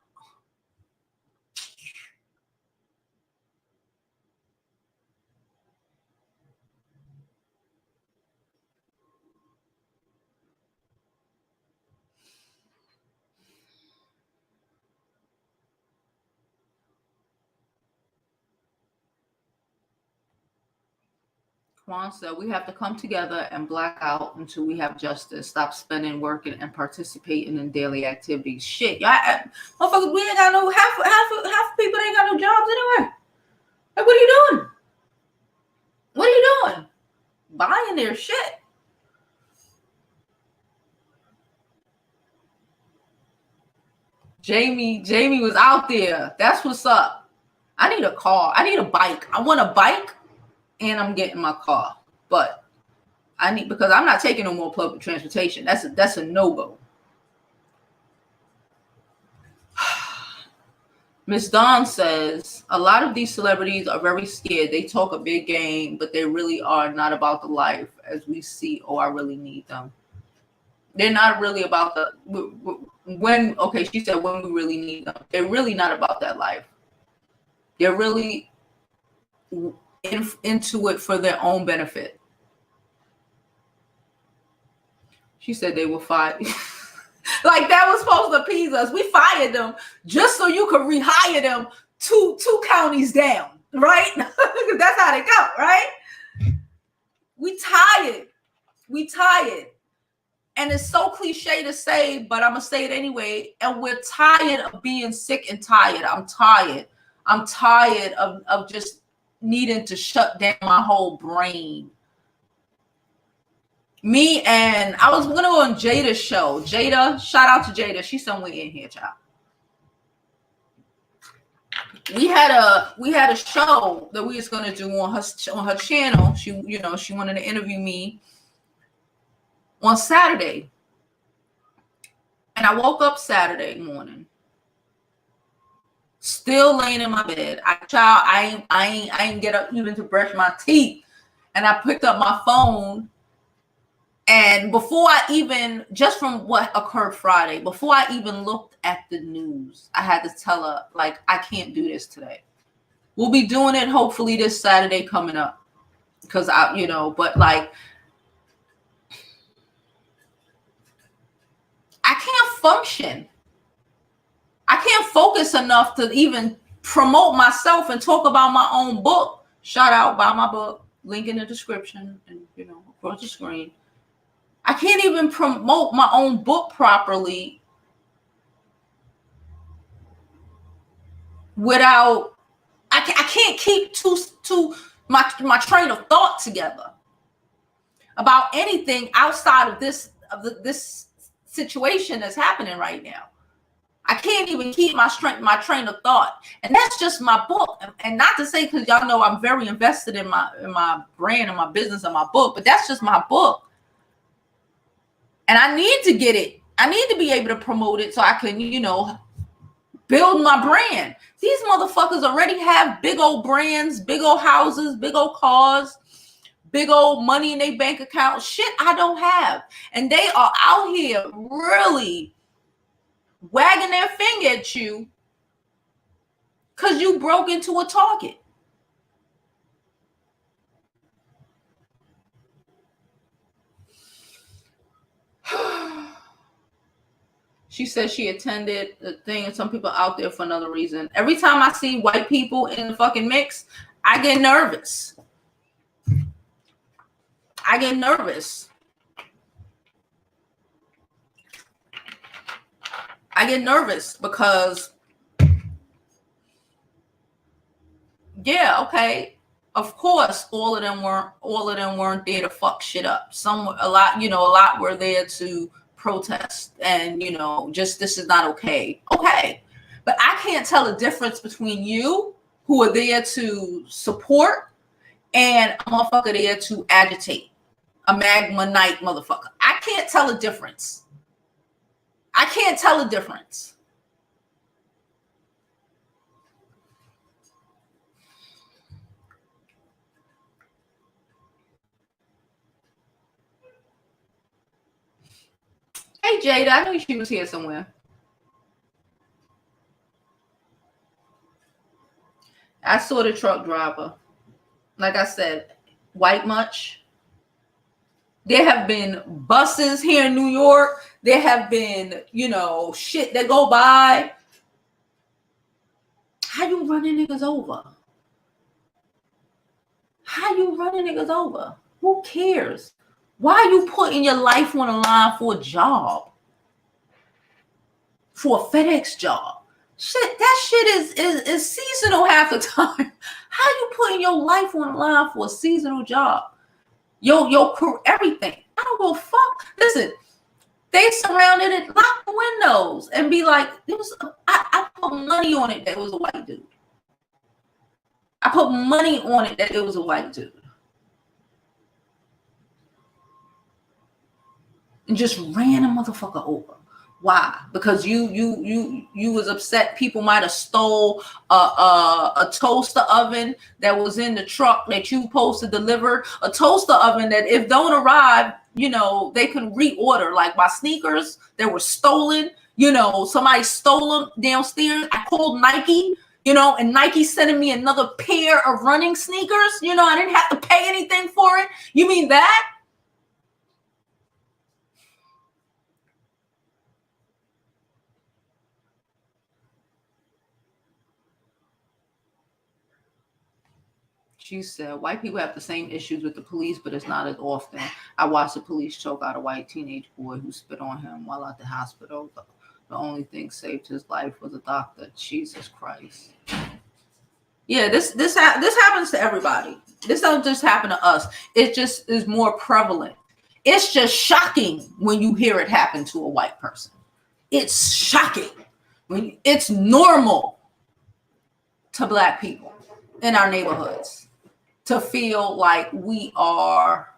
Juan said, we have to come together and black out until we have justice. Stop spending, working, and participating in daily activities. Shit, y'all, motherfuckers, we ain't got no, half people ain't got no jobs anyway. Like, what are you doing? What are you doing? Buying their shit. Jamie was out there. That's what's up. I need a car. I need a bike. I want a bike. And I'm getting my car, but because I'm not taking no more public transportation. That's a no-go. Miss Dawn says, a lot of these celebrities are very scared. They talk a big game, but they really are not about the life as we see. Oh, I really need them. They're not really about she said when we really need them. They're really not about that life. They're really into it for their own benefit. She said they were fired. Like that was supposed to appease us. We fired them just so you could rehire them two counties down, right? That's how they go, right? We tired. And it's so cliche to say, but I'm gonna say it anyway. And we're tired of being sick and tired. I'm tired of just needing to shut down my whole brain. Me and I was gonna go on Jada's show. Jada, shout out to Jada. She's somewhere in here, child. We had a show that we was gonna do on her channel. She wanted to interview me on Saturday, and I woke up Saturday morning. Still laying in my bed. I ain't get up even to brush my teeth. And I picked up my phone. And before I even, just from what occurred Friday, before I even looked at the news, I had to tell her, like, I can't do this today. We'll be doing it hopefully this Saturday coming up. Because but like, I can't function. I can't focus enough to even promote myself and talk about my own book. Shout out, buy my book, link in the description and across the screen. I can't even promote my own book properly without. I can't keep my train of thought together about anything outside of this situation that's happening right now. I can't even keep my train of thought. And that's just my book. And not to say, because y'all know I'm very invested in my brand and my business and my book, but that's just my book. And I need to get it. I need to be able to promote it so I can, build my brand. These motherfuckers already have big old brands, big old houses, big old cars, big old money in their bank account. Shit I don't have. And they are out here really wagging their finger at you because you broke into a Target. She says she attended the thing and some people out there for another reason. Every time I see white people in the fucking mix, I get nervous. I get nervous because, yeah, okay, of course, all of them weren't there to fuck shit up. A lot were there to protest and, you know, just this is not okay. Okay. But I can't tell the difference between you who are there to support and a motherfucker there to agitate. A magma night motherfucker. I can't tell the difference. I can't tell the difference. Hey, Jada, I knew she was here somewhere. I saw the truck driver. Like I said, white much. There have been buses here in New York. There have been, you know, shit that go by. How you running niggas over? How you running niggas over? Who cares? Why are you putting your life on the line for a job? For a FedEx job? Shit, that shit is seasonal half the time. How you putting your life on the line for a seasonal job? Your career, everything. I don't go fuck. Listen, they surrounded it, lock the windows, and be like, it was. I put money on it that it was a white dude. I put money on it that it was a white dude. And just ran a motherfucker over. Why? Because you was upset people might have stole a toaster oven that was in the truck that you supposed to deliver. A toaster oven that if don't arrive, you know, they can reorder. Like my sneakers that were stolen, you know, somebody stole them downstairs. I called Nike, you know, and Nike sending me another pair of running sneakers. You know, I didn't have to pay anything for it. You mean that? She said, white people have the same issues with the police, but it's not as often. I watched the police choke out a white teenage boy who spit on him while at the hospital. The only thing saved his life was a doctor. Jesus Christ. Yeah, this happens to everybody. This don't just happen to us. It just is more prevalent. It's just shocking when you hear it happen to a white person. It's shocking. It's normal to black people in our neighborhoods to feel like we are,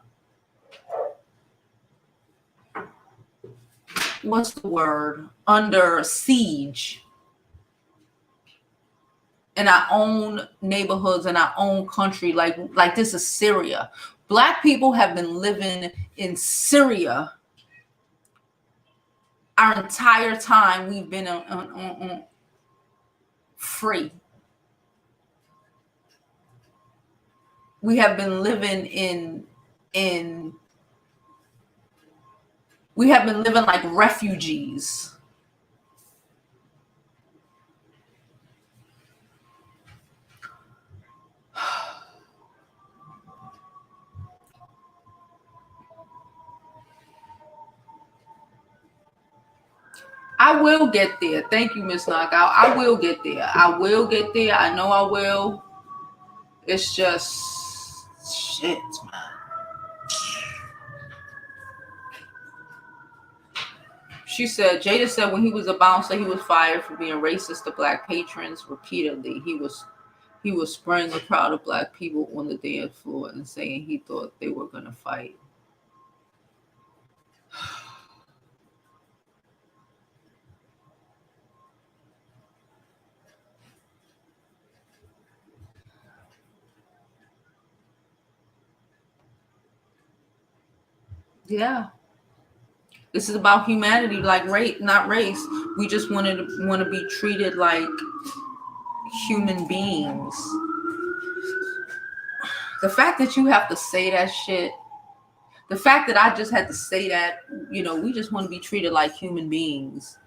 what's the word, under siege in our own neighborhoods, in our own country, like this is Syria. Black people have been living in Syria our entire time we've been on free. We have been living we have been living like refugees. I will get there. Thank you, Miss Knockout. I will get there. I will get there. I know I will. It's just shit, man. She said, Jada said when he was a bouncer, he was fired for being racist to black patrons repeatedly. He was spraying a crowd of black people on the dance floor and saying he thought they were going to fight. Yeah. This is about humanity, like race, not race. We just want to be treated like human beings. The fact that you have to say that shit, the fact that I just had to say that, you know, we just want to be treated like human beings.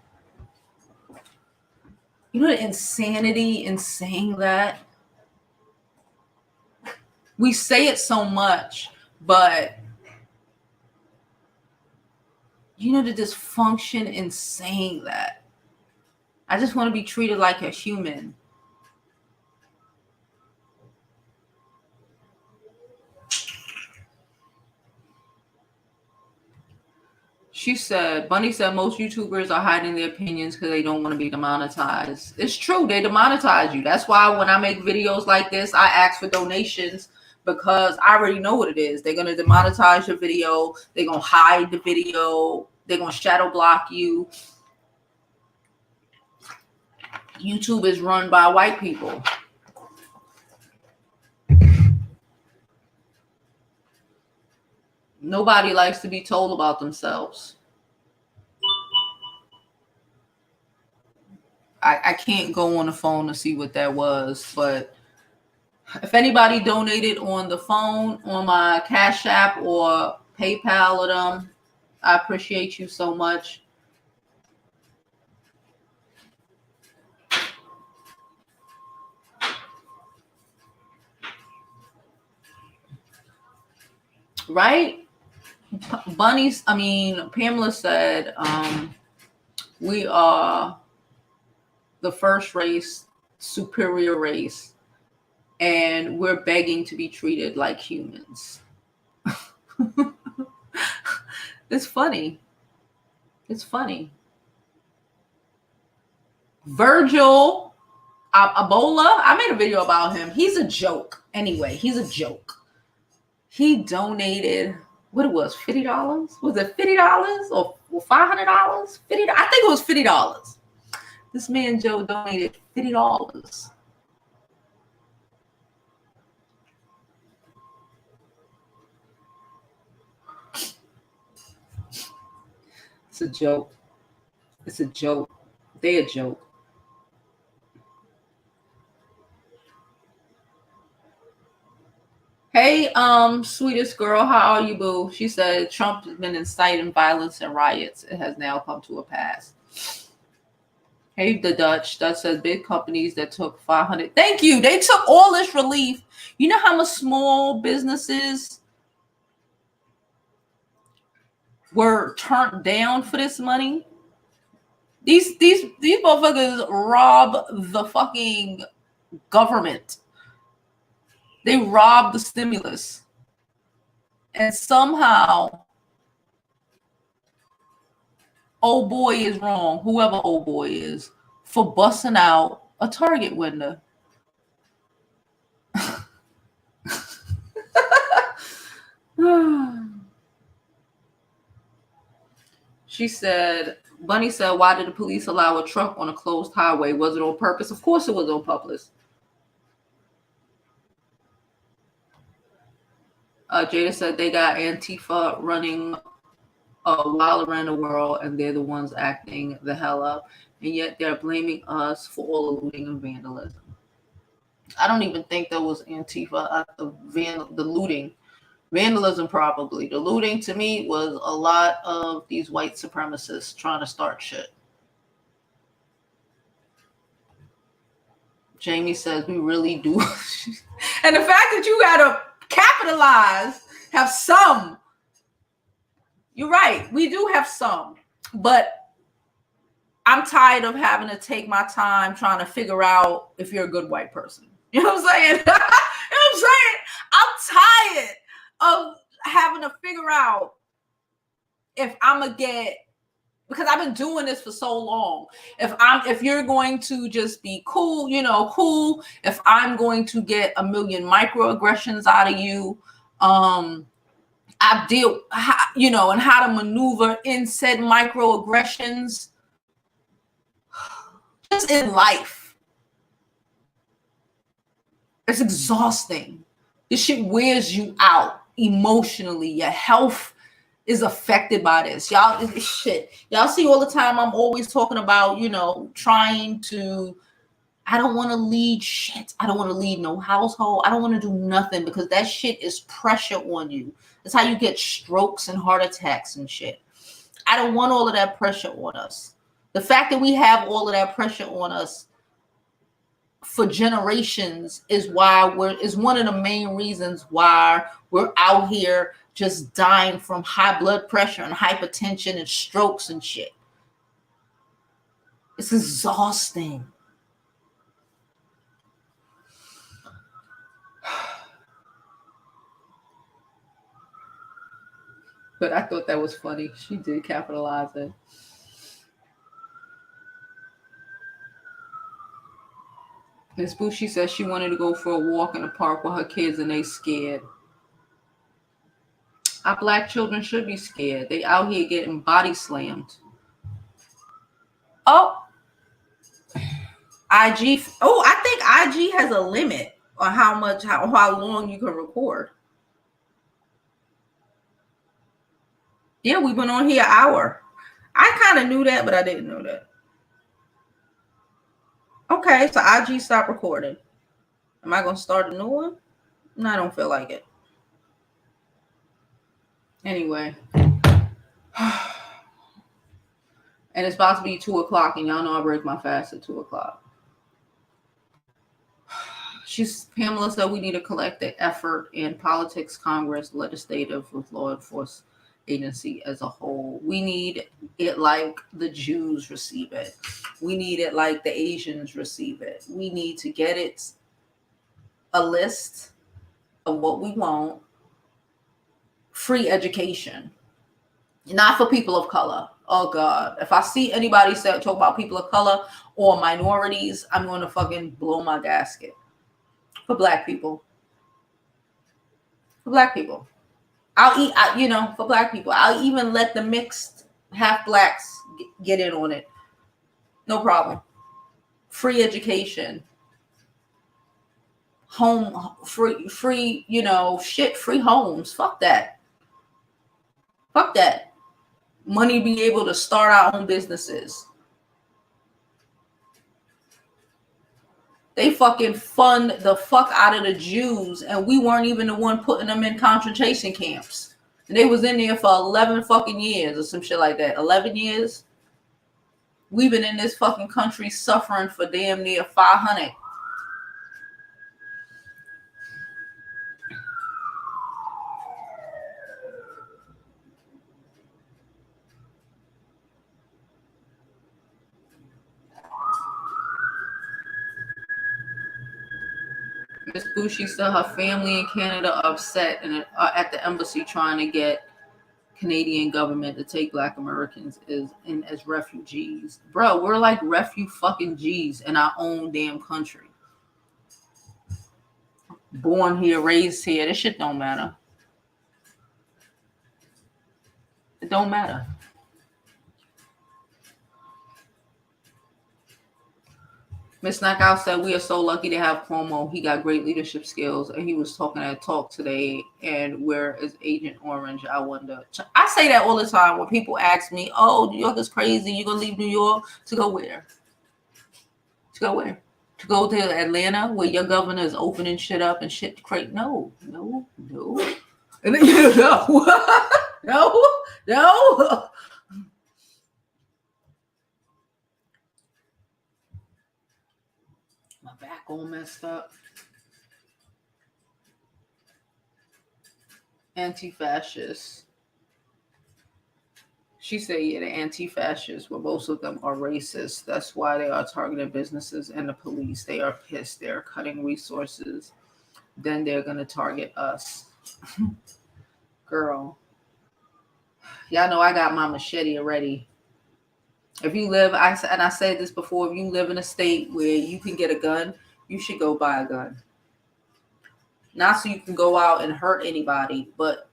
You know the insanity in saying that? We say it so much, but you know the dysfunction in saying that. I just want to be treated like a human. She said, Bunny said most YouTubers are hiding their opinions because they don't want to be demonetized. It's true. They demonetize you. That's why when I make videos like this, I ask for donations because I already know what it is. They're going to demonetize your video. They're going to hide the video. They're going to shadow block you. YouTube is run by white people. Nobody likes to be told about themselves. I can't go on the phone to see what that was, but if anybody donated on the phone, on my Cash App or PayPal or them, I appreciate you so much. Right? Pamela said, we are the first race, superior race, and we're begging to be treated like humans. It's funny. It's funny. Virgil Abola, I made a video about him. He's a joke. Anyway, he's a joke. He donated, what it was, $50? Was it $50 or $500? $50? I think it was $50. This man Joe donated $50. It's a joke. It's a joke. They're a joke. Hey, sweetest girl, how are you, boo? She said Trump has been inciting violence and riots. It has now come to a pass. Hey, the Dutch. That says big companies that took 500. Thank you. They took all this relief. You know how much small businesses were turned down for this money? These motherfuckers rob the fucking government. They robbed the stimulus. And somehow, old boy is wrong, whoever old boy is, for busting out a Target window. She said, Bunny said, why did the police allow a truck on a closed highway? Was it on purpose? Of course it was on purpose. Jada said they got Antifa running wild around the world, and they're the ones acting the hell up, and yet they're blaming us for all the looting and vandalism. I don't even think that was Antifa. The looting. Vandalism, probably. The looting, to me, was a lot of these white supremacists trying to start shit. Jamie says we really do. And the fact that you gotta capitalize, have some. You're right. We do have some. But I'm tired of having to take my time trying to figure out if you're a good white person. You know what I'm saying? You know what I'm saying? I'm tired of having to figure out if I'm gonna get, because I've been doing this for so long. If you're going to just be cool, cool. If I'm going to get a million microaggressions out of you, I deal, and how to maneuver in said microaggressions just in life. It's exhausting. This shit wears you out emotionally. Your health is affected by this. Y'all see all the time I'm always talking about, trying to, I don't want to lead shit. I don't want to lead no household. I don't want to do nothing because that shit is pressure on you. That's how you get strokes and heart attacks and shit. I don't want all of that pressure on us. The fact that we have all of that pressure on us for generations is one of the main reasons why we're out here just dying from high blood pressure and hypertension and strokes and shit. It's exhausting. But I thought that was funny. She did capitalize it. Miss Bushi says she wanted to go for a walk in the park with her kids and they scared. Our black children should be scared. They out here getting body slammed. Oh, IG. Oh, I think IG has a limit on how long you can record. Yeah, we've been on here an hour. I kind of knew that, but I didn't know that. Okay, so IG stopped recording. Am I going to start a new one? No, I don't feel like it. Anyway. And it's about to be 2 o'clock, and y'all know I break my fast at 2 o'clock. Pamela said we need a collective effort in politics, Congress, legislative, with law enforcement agency as a whole. We need it like the Jews receive it. We need it like the Asians receive it. We need to get it a list of what we want. Free education. Not for people of color. Oh God. If I see anybody talk about people of color or minorities, I'm going to fucking blow my gasket. For black people. For black people. For black people. I'll even let the mixed half blacks get in on it. No problem. Free education. Home, free, free homes. Fuck that. Fuck that. Money be able to start our own businesses. They fucking fund the fuck out of the Jews, and we weren't even the one putting them in concentration camps. And they was in there for 11 fucking years or some shit like that. 11 years. We've been in this fucking country suffering for damn near 500. Miss Bushi said her family in Canada are upset and at the embassy trying to get Canadian government to take Black Americans as refugees. Bro, we're like fucking G's in our own damn country. Born here, raised here. This shit don't matter. It don't matter. Miss Knockout said, we are so lucky to have Cuomo. He got great leadership skills. And he was talking at Talk today. And where is Agent Orange? I wonder. I say that all the time when people ask me, oh, New York is crazy. You're going to leave New York to go where? To go where? To go to Atlanta where your governor is opening shit up and shit crazy? No. And then, no. My back all messed up. Anti-fascists. She said, yeah, the anti-fascists, well, most of them are racist. That's why they are targeting businesses and the police. They are pissed. They're cutting resources. Then they're going to target us. Girl. Y'all know I got my machete already. If you live, I said this before, if you live in a state where you can get a gun, you should go buy a gun. Not so you can go out and hurt anybody, but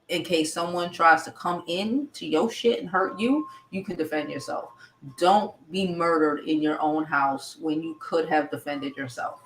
in case someone tries to come in to your shit and hurt you, you can defend yourself. Don't be murdered in your own house when you could have defended yourself.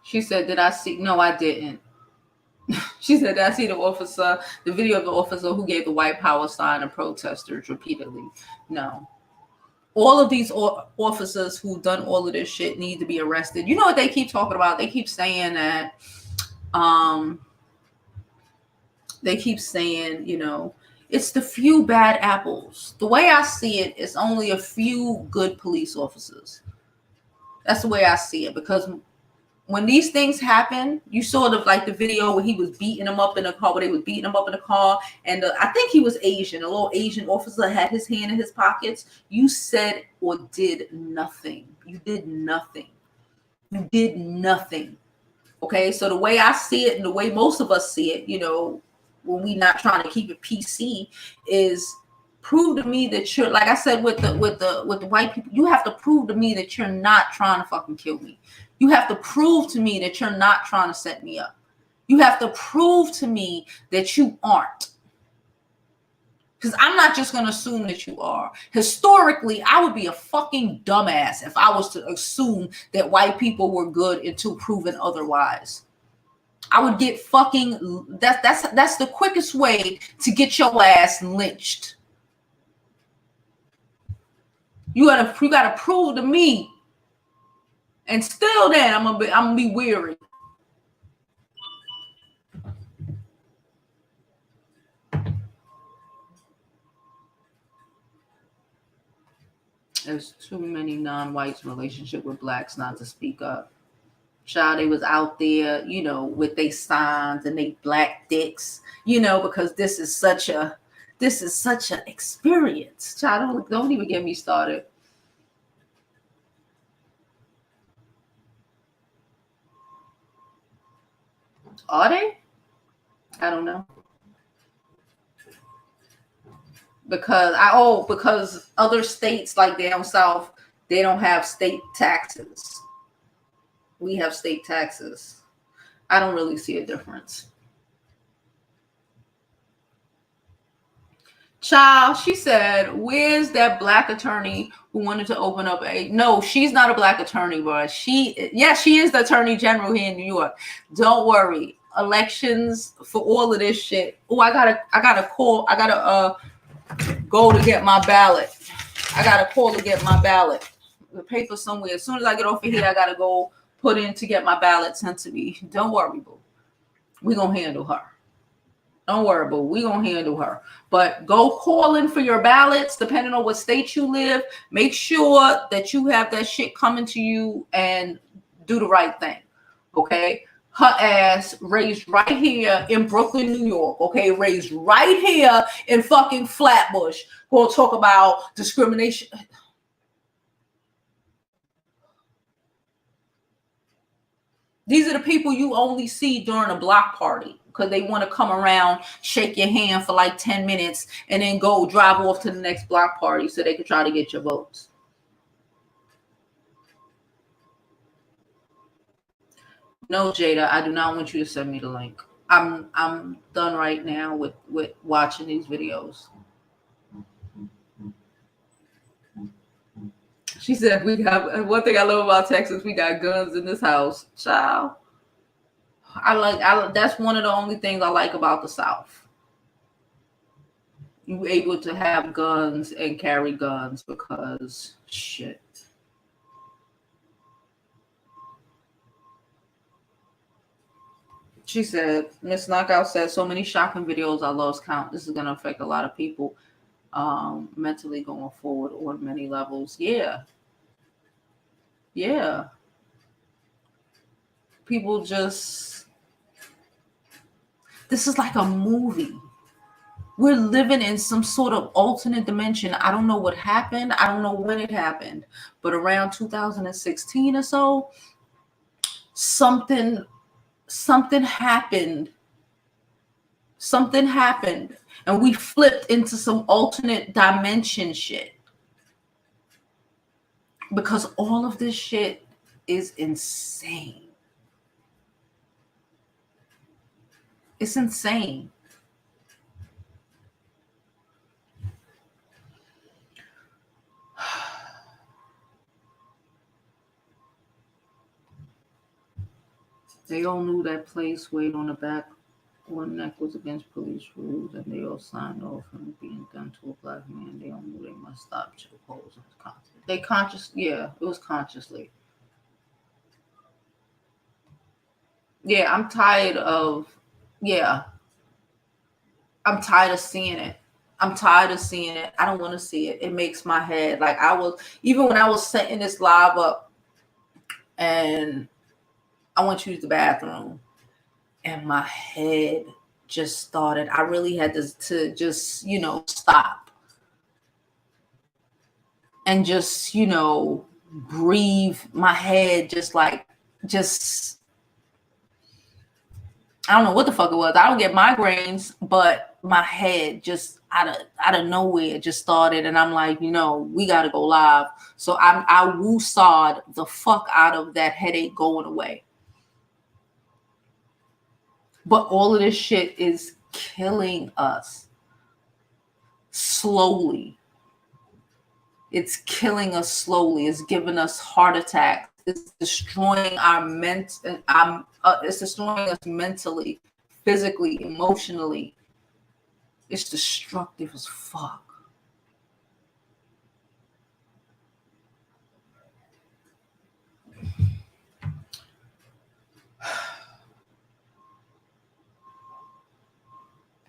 She said, did I see? No, I didn't. She said, did I see the video of the officer who gave the white power sign to protesters repeatedly? No. All of these officers who've done all of this shit need to be arrested. You know what they keep talking about? They keep saying that, it's the few bad apples. The way I see it, it's only a few good police officers. That's the way I see it, because when these things happen, you sort of like the video where he was beating him up in the car, where they was beating him up in the car, and I think he was Asian. A little Asian officer had his hand in his pockets. You said or did nothing. You did nothing. You did nothing. Okay, so the way I see it, and the way most of us see it, you know, when we not trying to keep it PC, is prove to me that you're, like I said with the white people, you have to prove to me that you're not trying to fucking kill me. You have to prove to me that you're not trying to set me up. You have to prove to me that you aren't. Because I'm not just going to assume that you are. Historically, I would be a fucking dumbass if I was to assume that white people were good until proven otherwise. I would get fucking, that's the quickest way to get your ass lynched. You gotta prove to me. And still then I'm gonna be weary. There's too many non-whites relationship with blacks not to speak up. Child, they was out there, you know, with they signs and they black dicks, you know, because this is such an experience. Child, don't even get me started. Are they? I don't know. Because other states like down south, they don't have state taxes. We have state taxes. I don't really see a difference. Child, she said, where's that black attorney who wanted to open up a... No, she's not a black attorney, but she is the attorney general here in New York. Don't worry. Elections for all of this shit. Oh, I gotta call. I gotta go to get my ballot. I gotta call to get my ballot. The paper somewhere. As soon as I get off of here, I gotta go put in to get my ballot sent to me. Don't worry, boo. We're gonna handle her. Don't worry, boo. We're gonna handle her. But go call in for your ballots, depending on what state you live. Make sure that you have that shit coming to you and do the right thing. Okay? Her ass raised right here in Brooklyn, New York. Okay, raised right here in fucking Flatbush. We'll talk about discrimination. These are the people you only see during a block party because they want to come around, shake your hand for like 10 minutes, and then go drive off to the next block party so they can try to get your votes. No, Jada, I do not want you to send me the link. I'm done right now with watching these videos. She said, we got one thing I love about Texas, we got guns in this house. Child. That's one of the only things I like about the South. You able to have guns and carry guns because shit. She said, Miss Knockout said, so many shocking videos I lost count. This is going to affect a lot of people mentally going forward on many levels. Yeah. Yeah. People just, this is like a movie. We're living in some sort of alternate dimension. I don't know what happened. I don't know when it happened. But around 2016 or so, something happened. Something happened. And we flipped into some alternate dimension shit. Because all of this shit is insane. It's insane. They all knew that place weighed on the back. One neck was against police rules, and they all signed off on it being done to a black man. They all knew they must stop chokeholds. It was consciously. Yeah, I'm tired of seeing it. I'm tired of seeing it. I don't want to see it. It makes my head even when I was setting this live up and I went to use the bathroom, and my head just started. I really had to just, stop and just, breathe. My head just I don't know what the fuck it was. I don't get migraines, but my head just out of nowhere just started, and I'm like, we gotta go live. So I woo-sawed the fuck out of that headache going away. But all of this shit is killing us slowly. It's killing us slowly. It's giving us heart attacks. It's destroying it's destroying us mentally, physically, emotionally. It's destructive as fuck.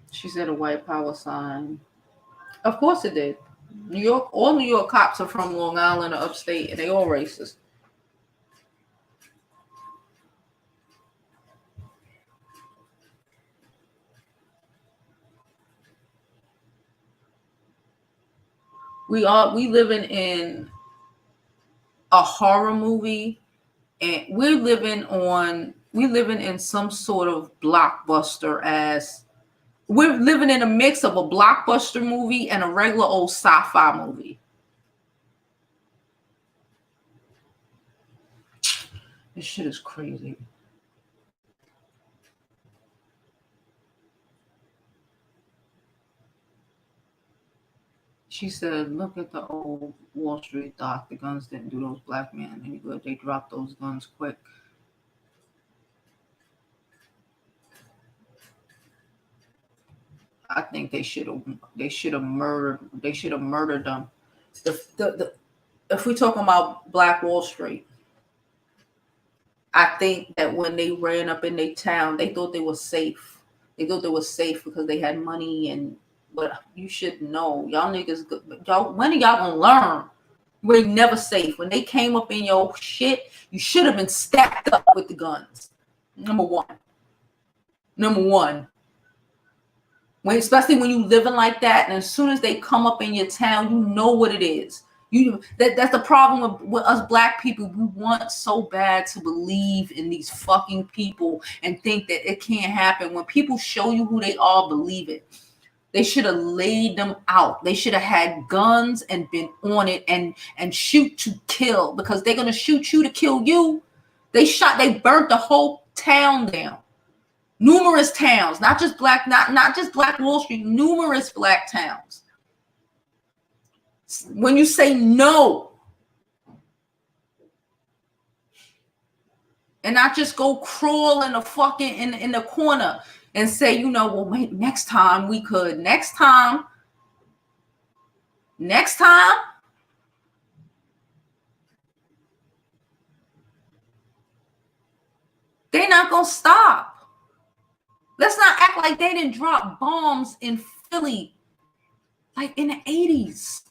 She said a white power sign. Of course it did. All New York cops are from Long Island or upstate, and they all racist. We living in a horror movie, and we're living in some sort of blockbuster. We're living in a mix of a blockbuster movie and a regular old sci-fi movie. This shit is crazy. She said, look at the old Wall Street doc. The guns didn't do those black men any good. They dropped those guns quick. I think they should have murdered them. If we're talking about Black Wall Street, I think that when they ran up in their town, they thought they were safe. They thought they were safe because they had money, but you should know, y'all niggas, when are y'all gonna learn? You ain't never safe. When they came up in your shit, you should have been stacked up with the guns. Number one. Especially when you living like that, and as soon as they come up in your town, you know what it is. That's the problem with us black people. We want so bad to believe in these fucking people and think that it can't happen. When people show you who they are, believe it. They should have laid them out. They should have had guns and been on it and shoot to kill, because they're gonna shoot you to kill you. They burnt the whole town down. Numerous towns, not just Black Wall Street, numerous black towns. When you say no, and not just go crawl in the fucking in the corner and say, well, wait, next time we could. Next time. They're not gonna stop. Let's not act like they didn't drop bombs in Philly like in the 80s.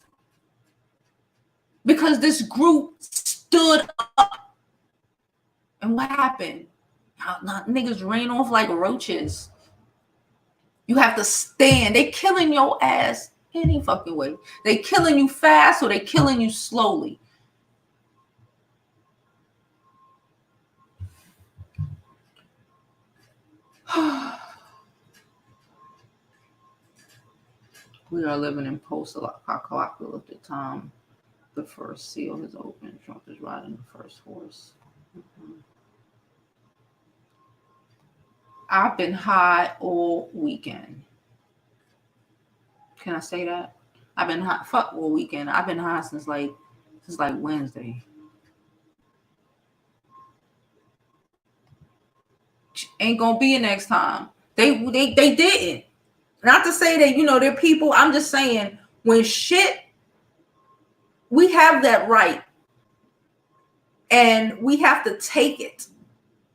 Because this group stood up. And what happened? Niggas ran off like roaches. You have to stand. They killing your ass any fucking way. They killing you fast or they killing you slowly. We are living in post-apocalyptic time. The first seal is open. Trump is riding the first horse. I've been high all weekend. Can I say that? I've been high all weekend. I've been high since Wednesday. Ain't gonna be a next time. They didn't. Not to say that they're people. I'm just saying, when shit, we have that right, and we have to take it.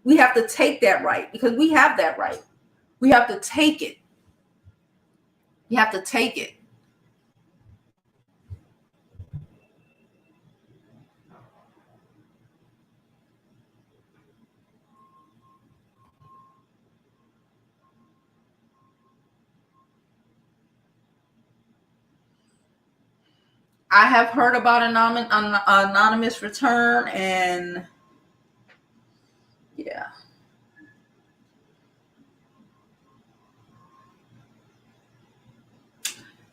We have to take that right, because we have that right. We have to take it. You have to take it. I have heard about anonymous return, and yeah.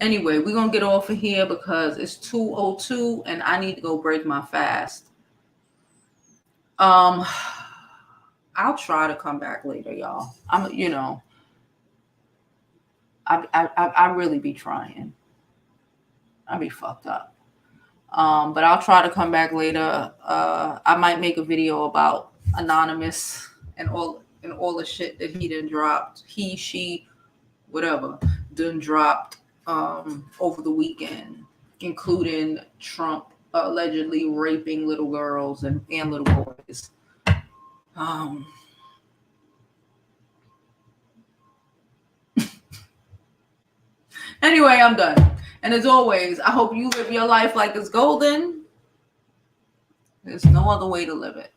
Anyway, we're going to get off of here because it's 2:02 and I need to go break my fast. I'll try to come back later, y'all. I really be trying. I be fucked up. But I'll try to come back later. I might make a video about Anonymous and all the shit that he done dropped. He, she, whatever, done dropped over the weekend, including Trump allegedly raping little girls and little boys. Anyway, I'm done. And as always, I hope you live your life like it's golden. There's no other way to live it.